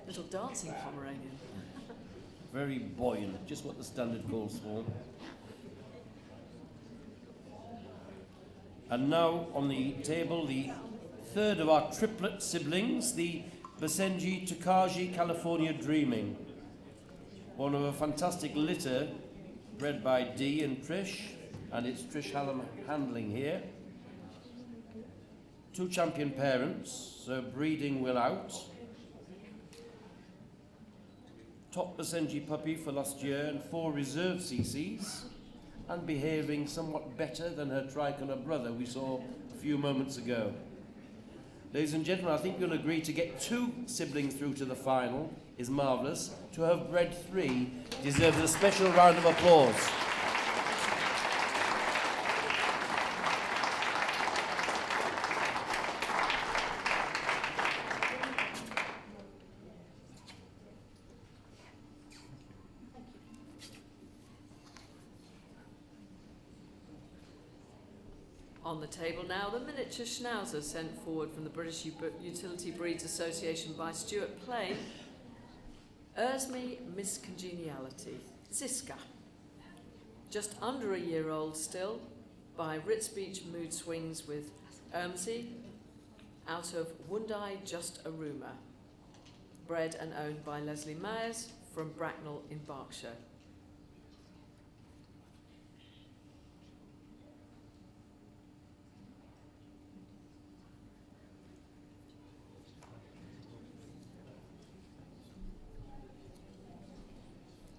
[SPEAKER 3] Little dancing Pomeranian.
[SPEAKER 1] Very buoyant, just what the standard calls for. And now on the table, the third of our triplet siblings, the Basenji Takaji California Dreaming. One of a fantastic litter bred by Dee and Trish, and it's Trish Hallam handling here. Two champion parents, so breeding will out. Top Basenji puppy for last year and 4 reserve CCs, and behaving somewhat better than her tricolour brother we saw a few moments ago. Ladies and gentlemen, I think you'll agree to get 2 siblings through to the final is marvellous. To have bred 3 deserves a special round of applause.
[SPEAKER 3] On the table now, the miniature Schnauzer sent forward from the British Utility Breeds Association by Stuart Plain. Ersme Miss Congeniality, Ziska. Just under a year old still, by Ritz Beach Mood Swings with Ermsey, out of Wundai Just a Rumour. Bred and owned by Leslie Myers from Bracknell in Berkshire.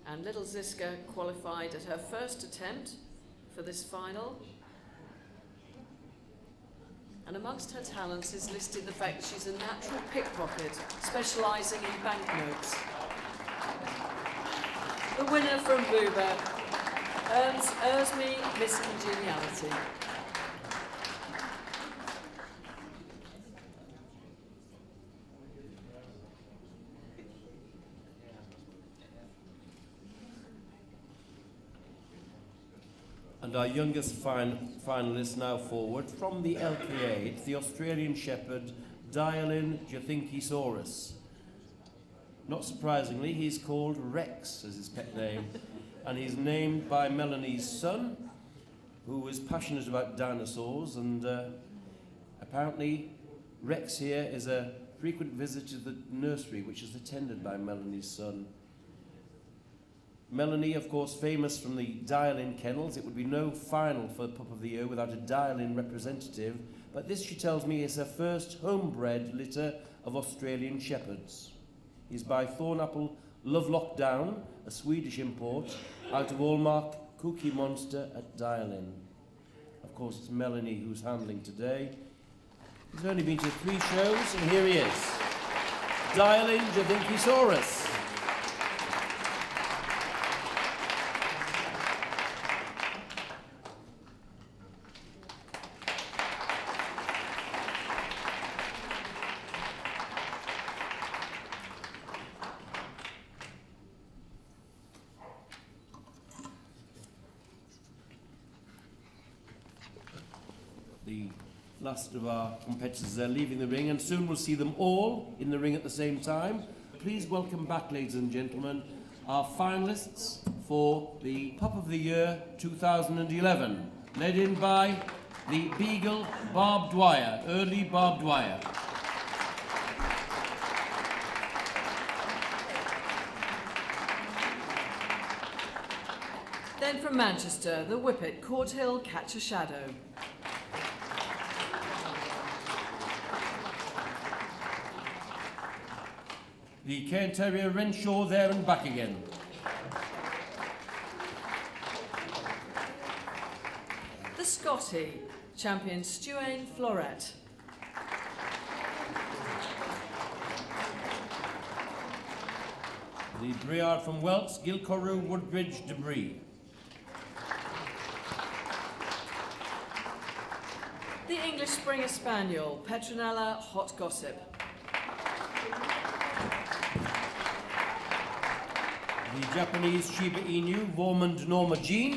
[SPEAKER 3] And little Ziska qualified at her first attempt for this final. And amongst her talents is listed the fact that she's a natural pickpocket, specialising in banknotes. The winner from Boober earns Ersme Miss Congeniality.
[SPEAKER 1] And our youngest finalist now forward from the LKA, it's the Australian Shepherd, Dialin Jathinkisaurus. Not surprisingly, he's called Rex as his pet name, and he's named by Melanie's son, who is passionate about dinosaurs, and apparently Rex here is a frequent visitor to the nursery, which is attended by Melanie's son. Melanie, of course, famous from the Dial-In kennels. It would be no final for Pup of the Year without a Dial-In representative, but this, she tells me, is her first homebred litter of Australian Shepherds. He's by Thornapple Lovelock Down, a Swedish import, out of Allmark Cookie Monster at Dial-In. Of course, it's Melanie who's handling today. He's only been to 3 shows, and here he is. Dial-In Javinkisaurus. The last of our competitors are leaving the ring, and soon we'll see them all in the ring at the same time. Please welcome back, ladies and gentlemen, our finalists for the Pup of the Year 2011, led in by the Beagle Barb Dwyer, early Barb Dwyer.
[SPEAKER 3] Then from Manchester, the Whippet Court Hill Catch a Shadow.
[SPEAKER 1] The Cairn Terrier Renshaw there and back again.
[SPEAKER 3] The Scotty, champion Stuane Floret.
[SPEAKER 1] The Briard from Welts, Gilcorru Woodbridge Debris.
[SPEAKER 3] The English Springer Spaniel, Petronella Hot Gossip.
[SPEAKER 1] The Japanese Shiba Inu, Vormund Norma Jean.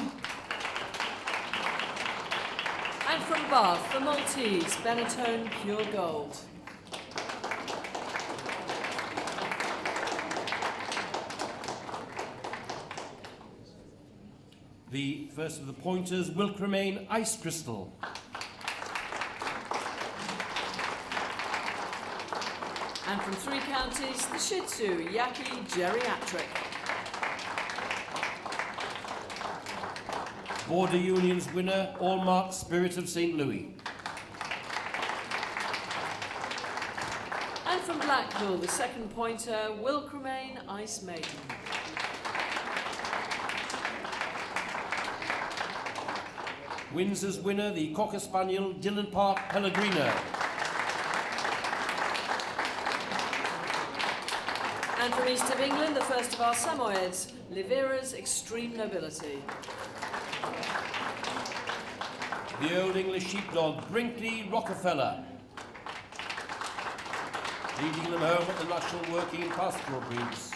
[SPEAKER 3] And from Bath, the Maltese, Benetton Pure Gold.
[SPEAKER 1] The first of the pointers, Wilkremain Ice Crystal.
[SPEAKER 3] And from 3 counties, the Shih Tzu, Yaki Geriatric.
[SPEAKER 1] Border Union's winner, Allmark Spirit of St. Louis.
[SPEAKER 3] And from Blackpool, the second pointer, Wilkremain Ice Maiden.
[SPEAKER 1] Windsor's winner, the Cocker Spaniel, Dylan Park Pellegrino.
[SPEAKER 3] And from east of England, the first of our Samoyeds, Livera's Extreme Nobility.
[SPEAKER 1] The Old English Sheepdog, Brinkley Rockefeller. Leading them home at the National Working and Pastoral Breeds.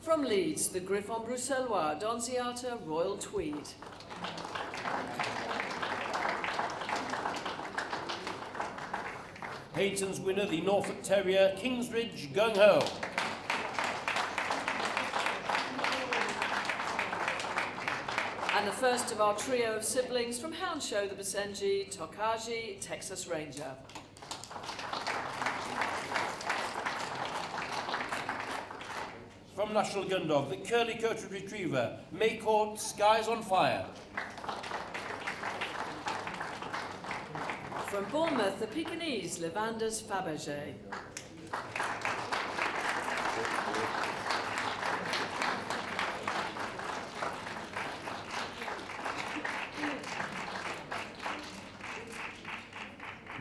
[SPEAKER 3] From Leeds, the Griffon Bruxellois, Donziata Royal Tweed.
[SPEAKER 1] Payton's winner, the Norfolk Terrier, Kingsridge Gung Ho.
[SPEAKER 3] And the first of our trio of siblings from Hound Show, the Basenji, Takaji, Texas Ranger.
[SPEAKER 1] From National Gundog, the Curly-Coated Retriever, Maycourt Skies on Fire.
[SPEAKER 3] From Bournemouth, the Pekingese, Levander's Fabergé.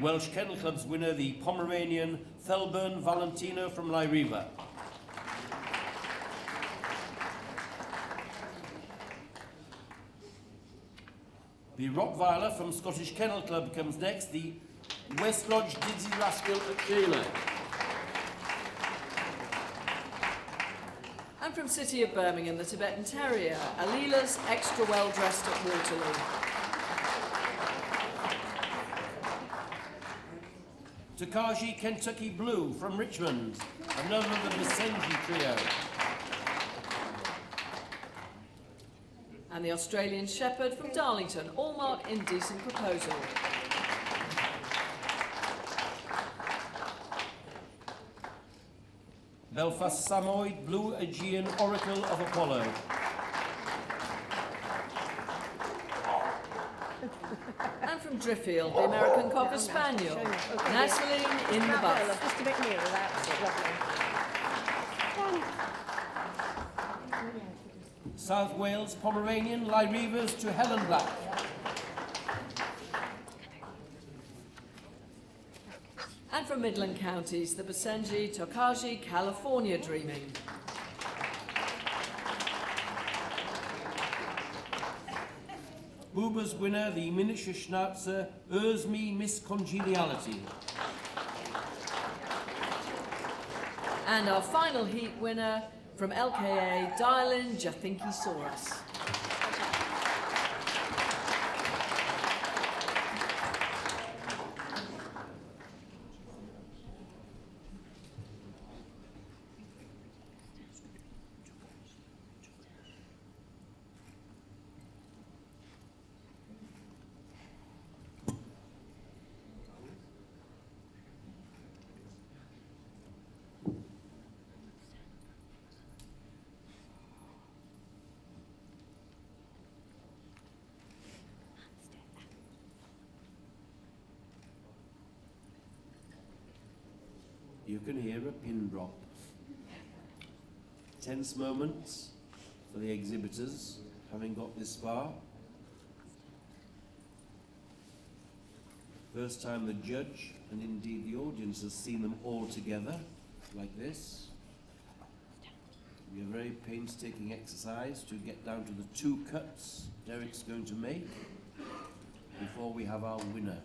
[SPEAKER 1] Welsh Kennel Club's winner, the Pomeranian Thelburn Valentino from Lyriva. The Rottweiler from Scottish Kennel Club comes next, the West Lodge Dizzy Rascal at Sheila.
[SPEAKER 3] And from City of Birmingham, the Tibetan Terrier, Alila's extra well dressed at Waterloo.
[SPEAKER 1] Takaji Kentucky Blue from Richmond, another of the Basenji trio.
[SPEAKER 3] And the Australian Shepherd from Darlington, all marked indecent proposal.
[SPEAKER 1] Belfast Samoyed, Blue Aegean, Oracle of Apollo.
[SPEAKER 3] And from Driffield, the American Cocker Spaniel, nestling in the buff.
[SPEAKER 4] Just a bit nearer, that's it, lovely.
[SPEAKER 1] South Wales, Pomeranian, Lie Reavers to Helen Black.
[SPEAKER 3] And from Midland counties, the Pekingese, Takaji, California Dreaming.
[SPEAKER 1] Buber's winner, the miniature Schnauzer, Me Miss Congeniality.
[SPEAKER 3] And our final heat winner from LKA, Dylan Jathinkisaurus.
[SPEAKER 1] You can hear a pin drop. Tense moments for the exhibitors, having got this far. First time the judge, and indeed the audience, has seen them all together, like this. We have a very painstaking exercise to get down to the 2 cuts Derek's going to make before we have our winner.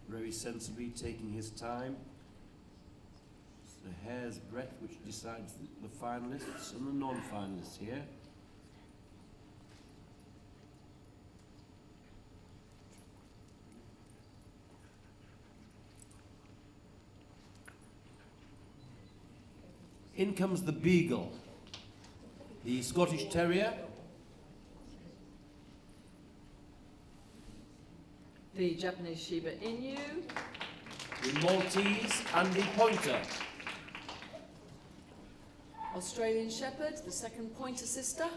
[SPEAKER 1] Very sensibly taking his time. It's the hair's breadth which decides the finalists and the non-finalists here. In comes the Beagle, the Scottish Terrier,
[SPEAKER 3] The Japanese Shiba Inu,
[SPEAKER 1] the Maltese and the Pointer.
[SPEAKER 3] Australian Shepherd, the second pointer sister,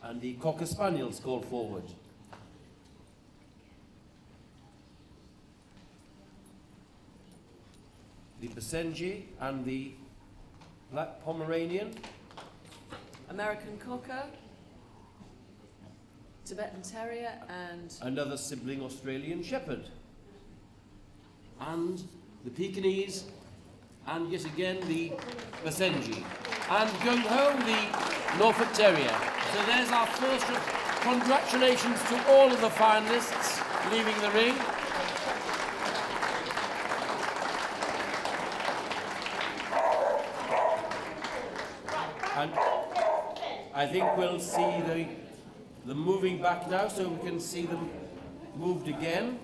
[SPEAKER 1] And the Cocker Spaniels called forward. The Pekingese and the Black Pomeranian.
[SPEAKER 3] American Cocker, Tibetan Terrier, and
[SPEAKER 1] Another sibling Australian Shepherd. And the Pekingese, and yet again the Pekingese. And going home, the Norfolk Terrier. So there's our first. Congratulations to all of the finalists leaving the ring. And I think we'll see the moving back now, so we can see them moved again.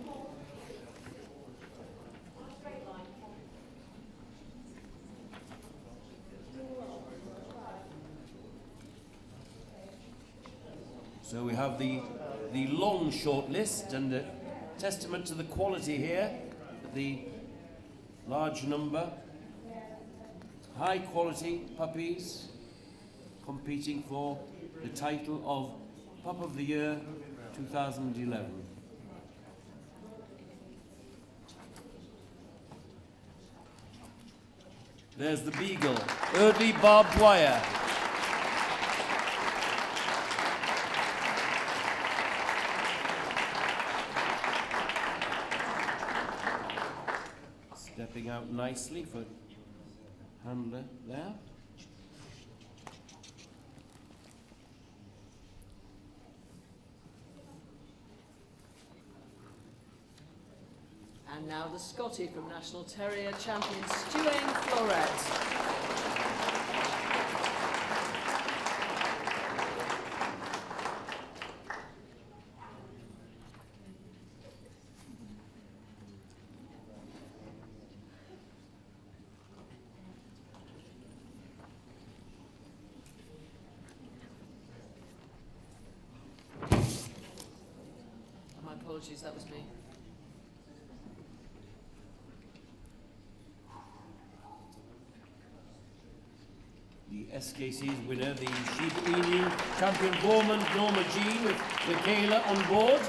[SPEAKER 1] So we have the long short list, and a testament to the quality here, the large number, high quality puppies competing for the title of Pup of the Year 2011. There's the Beagle, Eardley Barbed Wire. stepping out nicely for handler there.
[SPEAKER 3] And now the Scotty from National Terrier champion Stuart Floret. My apologies, that was me.
[SPEAKER 1] The SKC's winner, the Sheepdog champion Bournemouth, Norma Jean, with Michaela on board.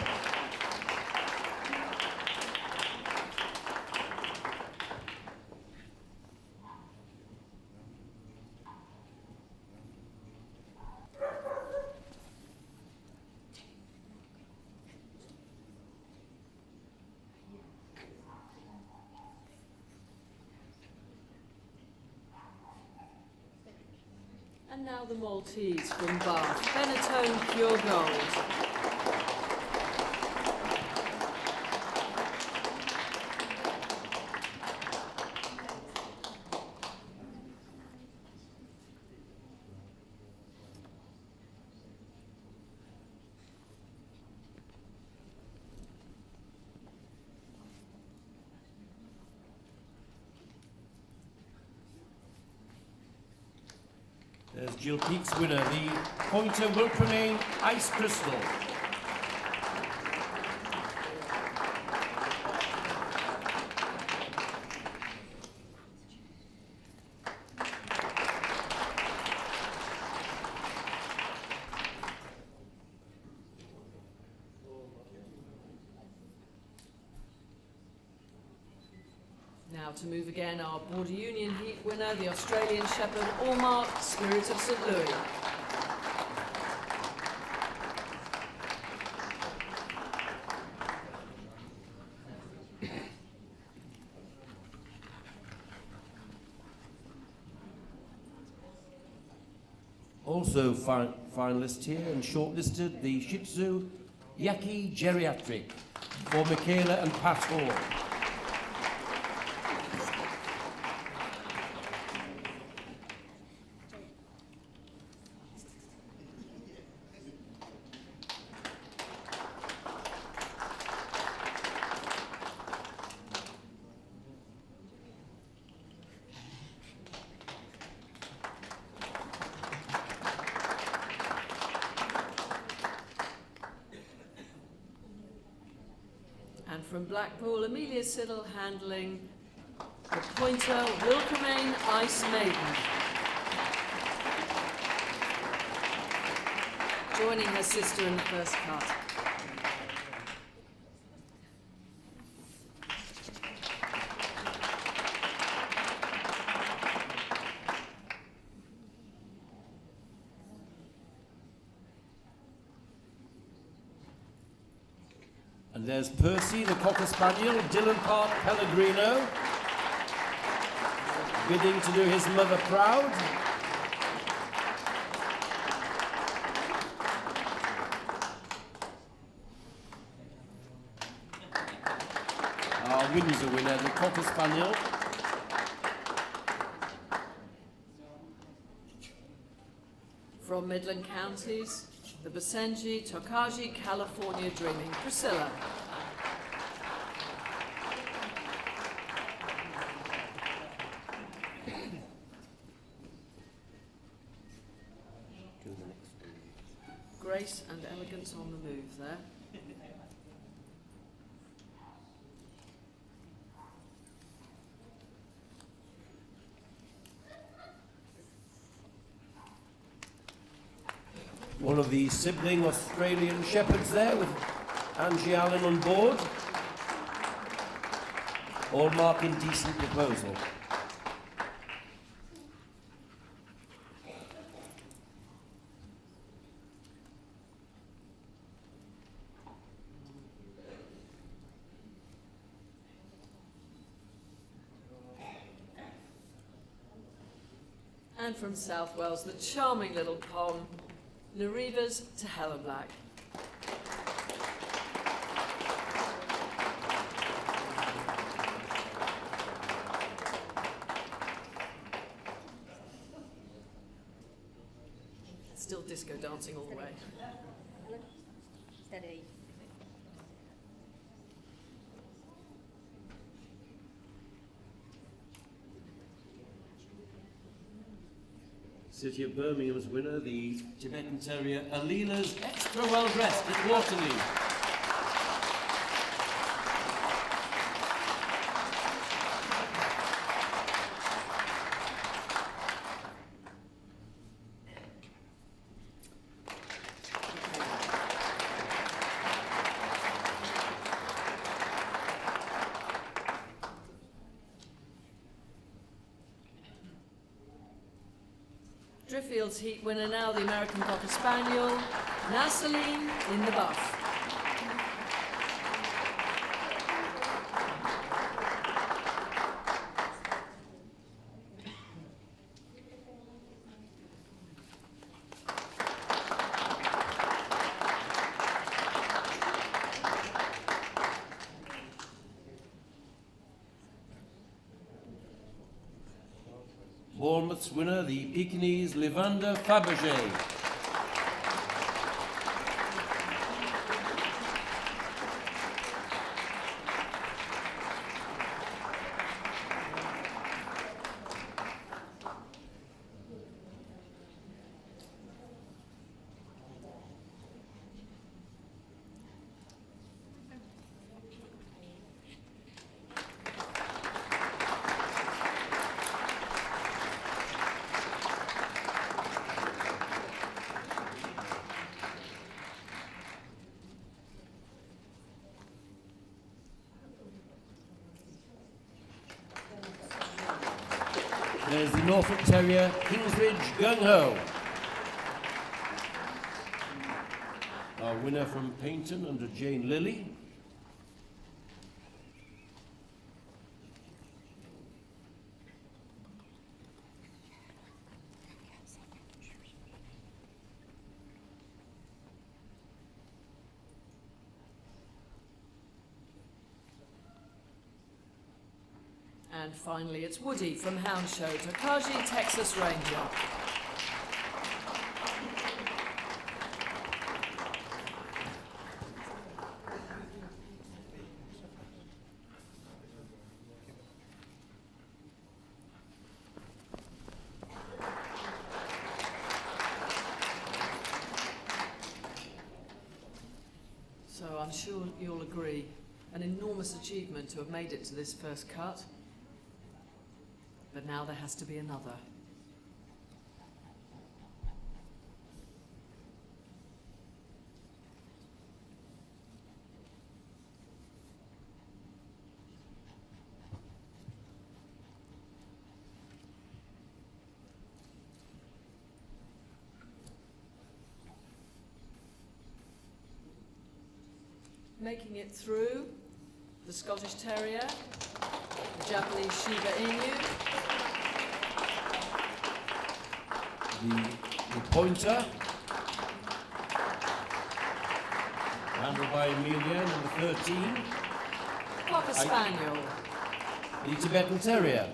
[SPEAKER 3] And now the Maltese from Bath, Benetton Pure Gold.
[SPEAKER 1] There's Jill Peake's winner, the Pointer will remain Ice Crystal.
[SPEAKER 3] Now to move again, our Border Union Heat winner, the Australian Shepherd Allmark, Spirit of St Louis.
[SPEAKER 1] Also finalist here and shortlisted, the Shih Tzu Yaki Geriatric for Michaela and Pastoral.
[SPEAKER 3] And from Blackpool, Amelia Siddle handling the Pointer Wilkemain Ice Maiden. Joining her sister in the first cut.
[SPEAKER 1] And there's Percy, the Cocker Spaniel, Dylan Park Pellegrino, bidding to do his mother proud. Our Windsor winner, the Cocker Spaniel.
[SPEAKER 3] From Midland Counties, the Basenji Takaji California Dreaming, Priscilla. Grace and elegance on the move there.
[SPEAKER 1] One of the sibling Australian shepherds there with Angie Allen on board. All marking decent proposal.
[SPEAKER 3] And from South Wales, the charming little Pom, Narivas to Helen Black. Still disco dancing all the way.
[SPEAKER 4] Steady.
[SPEAKER 1] City of Birmingham's winner, the Tibetan Terrier Alina's extra well dressed at Waterloo.
[SPEAKER 3] Driffield's heat winner now, the American Cocker Spaniel, Nassaline in the buff.
[SPEAKER 1] Bournemouth's winner, the Pekingese Levander Fabergé. There's the Norfolk Terrier, Kingsbridge Gung Ho. Our winner from Paynton under Jane Lilly.
[SPEAKER 3] And finally, it's Woody from Hound Show, Takaji, Texas Ranger. So I'm sure you'll agree, an enormous achievement to have made it to this first cut. But now there has to be another. Making it through, the Scottish Terrier, the Japanese Shiba Inu,
[SPEAKER 1] the Pointer, handled by Amelia, number 13.
[SPEAKER 3] Cocker Spaniel,
[SPEAKER 1] The Tibetan Terrier,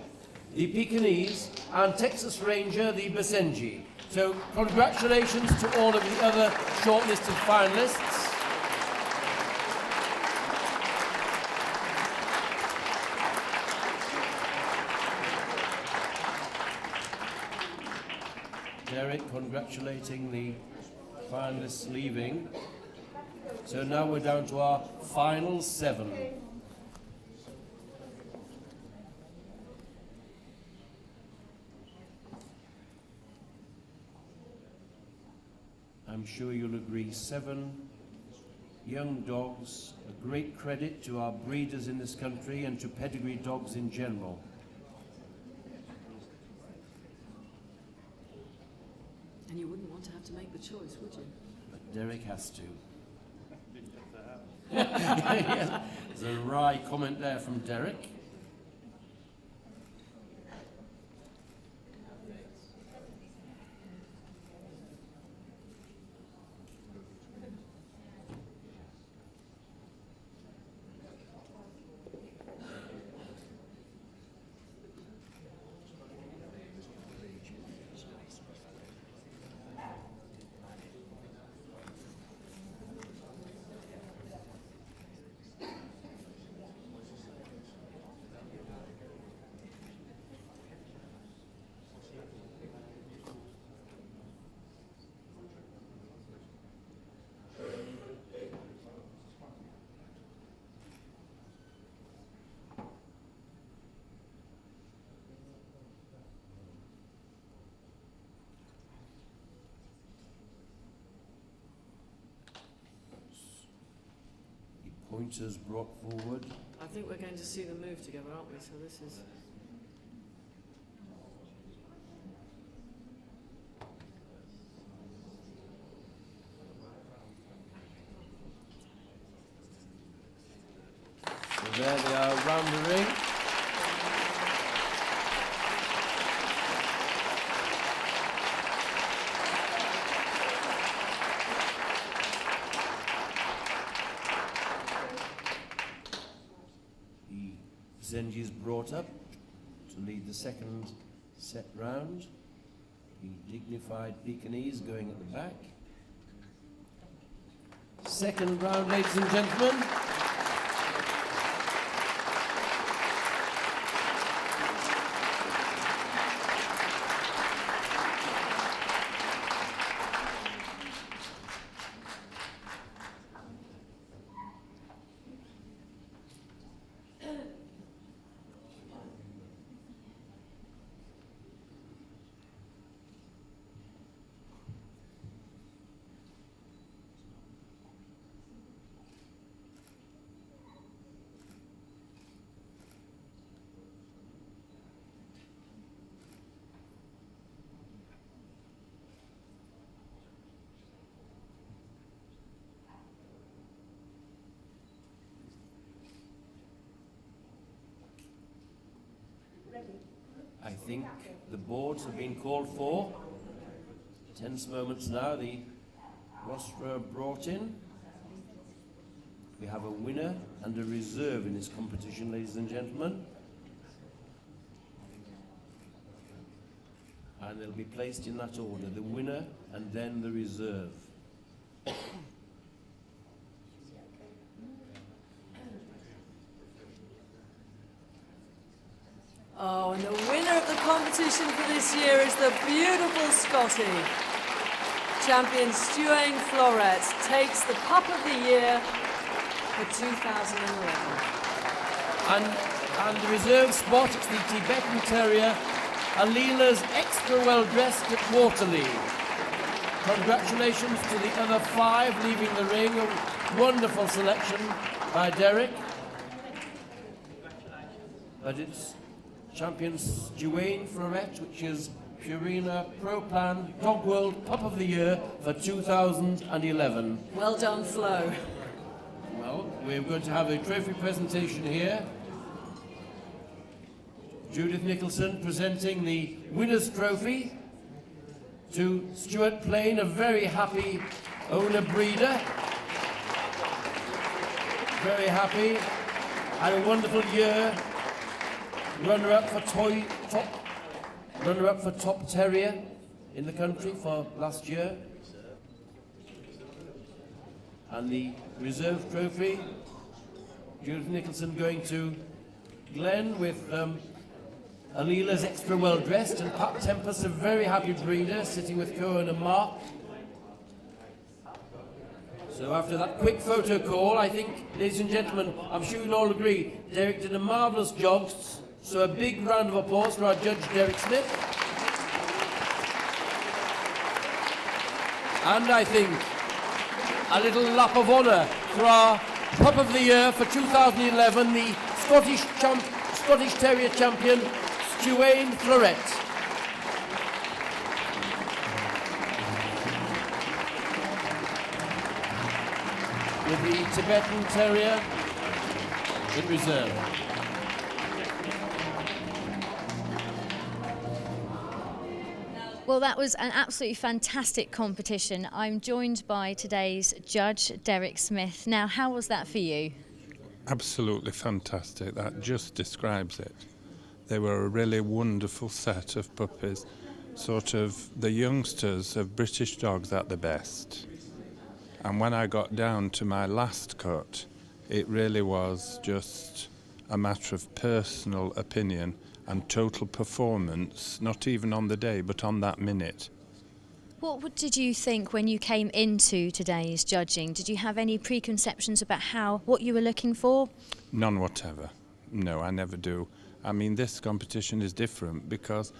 [SPEAKER 1] the Pekingese, and Texas Ranger, the Basenji. So congratulations to all of the other shortlisted finalists. Derek congratulating the finalists leaving. So now we're down to our final 7. I'm sure you'll agree, 7 young dogs, a great credit to our breeders in this country and to pedigree dogs in general.
[SPEAKER 3] and you wouldn't want to have to make the choice, would you?
[SPEAKER 1] But Derek has to. Yes. There's a wry comment there from Derek. pointers brought forward.
[SPEAKER 3] I think we're going to see them move together, aren't we? So this is...
[SPEAKER 1] So there they are round the ring. Zenji's brought up to lead the second set round. The dignified Pekingese going at the back. Second round, ladies and gentlemen. I think the boards have been called for. Tense moments now, the rostra brought in. We have a winner and a reserve in this competition, ladies and gentlemen. And they'll be placed in that order, the winner and then the reserve.
[SPEAKER 3] Oh, and the winner of the competition for this year is the beautiful Scotty. Champion Stuart Floret takes the Pup of the Year for 2011.
[SPEAKER 1] And the reserve spot, it's the Tibetan Terrier, Alila's extra well dressed at Waterloo. Congratulations to the other 5 leaving the ring. A wonderful selection by Derek. But it's Champion Stuart Floret, which is Purina Proplan Dog World Pup of the Year for 2011.
[SPEAKER 3] Well done, Flo.
[SPEAKER 1] Well, we're going to have a trophy presentation here. Judith Nicholson presenting the winner's trophy to Stuart Plain, a very happy owner-breeder. Very happy. Had a wonderful year. Runner-up for top terrier in the country for last year. And the reserve trophy, Judith Nicholson going to Glenn with Alila's extra well dressed, and Pat Tempest, a very happy breeder, sitting with Cohen and Mark. So after that quick photo call, I think, ladies and gentlemen, I'm sure you'll all agree, Derek did a marvellous job. So a big round of applause for our judge, Derek Smith. And I think a little lap of honour for our Pup of the Year for 2011, the Scottish Terrier champion, Stuart Floret. With the Tibetan Terrier in reserve.
[SPEAKER 5] Well, that was an absolutely fantastic competition. I'm joined by today's judge, Derek Smith. Now, how was that for you?
[SPEAKER 6] Absolutely fantastic. That just describes it. They were a really wonderful set of puppies, sort of the youngsters of British dogs at the best. And when I got down to my last cut, it really was just a matter of personal opinion and total performance, not even on the day, but on that minute.
[SPEAKER 5] What did you think when you came into today's judging? Did you have any preconceptions about what you were looking for?
[SPEAKER 6] None whatever. No, I never do. I mean, this competition is different because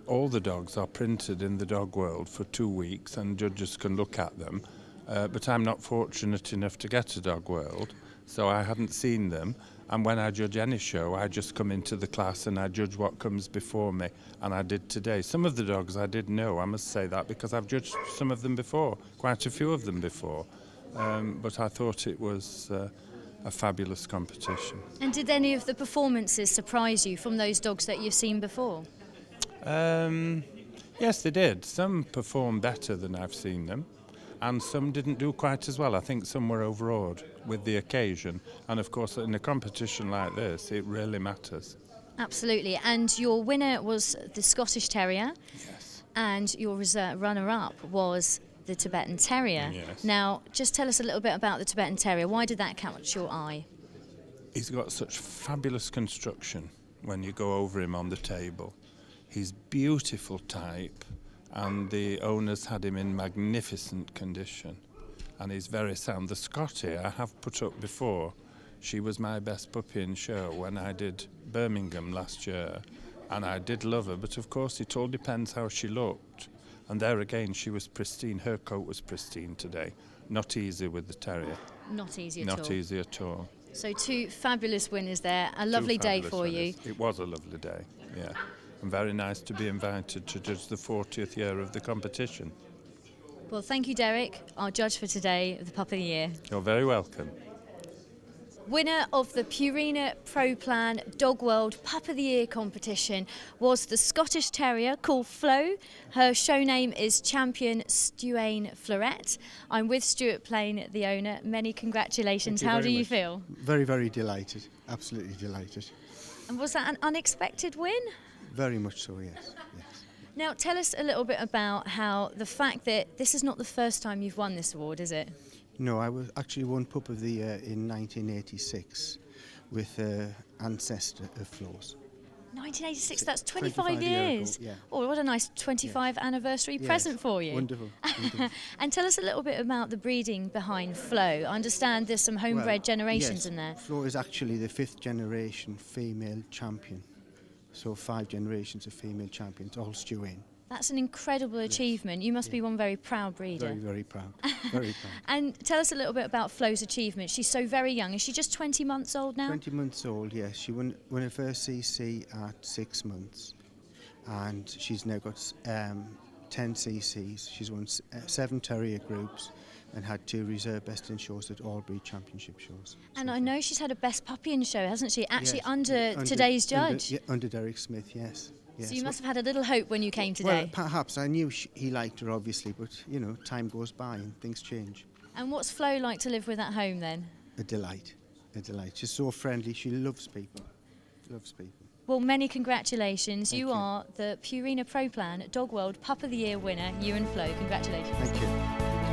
[SPEAKER 6] all the dogs are printed in the dog world for 2 weeks and judges can look at them. But I'm not fortunate enough to get a dog world. so I hadn't seen them. And when I judge any show, I just come into the class and I judge what comes before me, and I did today. Some of the dogs I did know, I must say that, because I've judged some of them before, quite a few of them before. But I thought it was a fabulous competition.
[SPEAKER 5] And did any of the performances surprise you from those dogs that you've seen before?
[SPEAKER 6] Yes, they did. Some performed better than I've seen them, and some didn't do quite as well. I think some were overawed with the occasion, and of course in a competition like this it really matters.
[SPEAKER 5] Absolutely. And your winner was the Scottish Terrier.
[SPEAKER 6] Yes.
[SPEAKER 5] And your runner-up was the Tibetan Terrier.
[SPEAKER 6] Yes.
[SPEAKER 5] Now, just tell us a little bit about the Tibetan Terrier. Why did that catch your eye?
[SPEAKER 6] He's got such fabulous construction when you go over him on the table. He's beautiful type, and the owners had him in magnificent condition, and he's very sound. The Scottie I have put up before. She was my best puppy in show when I did Birmingham last year, and I did love her, but of course it all depends how she looked. And there again, she was pristine. Her coat was pristine today. Not easy with the terrier.
[SPEAKER 5] Not easy at all.
[SPEAKER 6] Not easy at all.
[SPEAKER 5] So 2 fabulous winners there. A lovely day for
[SPEAKER 6] winners.
[SPEAKER 5] you.
[SPEAKER 6] It was a lovely day, yeah. And very nice to be invited to judge the 40th year of the competition.
[SPEAKER 5] Well, thank you, Derek, our judge for today of the Pup of the Year.
[SPEAKER 6] You're very welcome.
[SPEAKER 5] Winner of the Purina Proplan Dog World Pup of the Year competition was the Scottish Terrier called Flo. Her show name is Champion Stuane Florette. I'm with Stuart Plain, the owner. Many congratulations. How do you feel?
[SPEAKER 7] Very, very delighted. Absolutely delighted.
[SPEAKER 5] And was that an unexpected win?
[SPEAKER 7] Very much so, yes.
[SPEAKER 5] Now, tell us a little bit about how the fact that this is not the first time you've won this award, is it?
[SPEAKER 7] No, I was actually won Pup of the Year in 1986 with ancestor of Flo's.
[SPEAKER 5] 1986, that's 25
[SPEAKER 7] years
[SPEAKER 5] years.
[SPEAKER 7] ago, yeah.
[SPEAKER 5] Oh, what a nice 25th anniversary present for you.
[SPEAKER 7] Wonderful.
[SPEAKER 5] And tell us a little bit about the breeding behind Flo. I understand there's some homebred generations
[SPEAKER 7] yes,
[SPEAKER 5] in there.
[SPEAKER 7] Flo is actually the 5th generation female champion. So 5 generations of female champions, all Stuane.
[SPEAKER 5] That's an incredible achievement. You must be one very proud breeder.
[SPEAKER 7] Very, very proud. Very proud.
[SPEAKER 5] And tell us a little bit about Flo's achievement. She's so very young. Is she just 20 months old now?
[SPEAKER 7] 20 months old, yes. She won her first CC at 6 months. And she's now got 10 CCs. She's won 7 terrier groups and had 2 reserve best in shows at all breed championship shows.
[SPEAKER 5] And I know she's had a best puppy in show, hasn't she? Actually,
[SPEAKER 7] Yes,
[SPEAKER 5] under today's judge.
[SPEAKER 7] Under Derek Smith, yes. Yes.
[SPEAKER 5] So you must have had a little hope when you came today.
[SPEAKER 7] Well, perhaps. I knew he liked her, obviously, but, you know, time goes by and things change.
[SPEAKER 5] And what's Flo like to live with at home then?
[SPEAKER 7] A delight. A delight. She's so friendly. She loves people. Loves people.
[SPEAKER 5] Well, many congratulations.
[SPEAKER 7] Thank
[SPEAKER 5] You
[SPEAKER 7] you.
[SPEAKER 5] are the Purina Proplan Dog World Pup of the Year winner, you and Flo. Congratulations.
[SPEAKER 7] Thank you.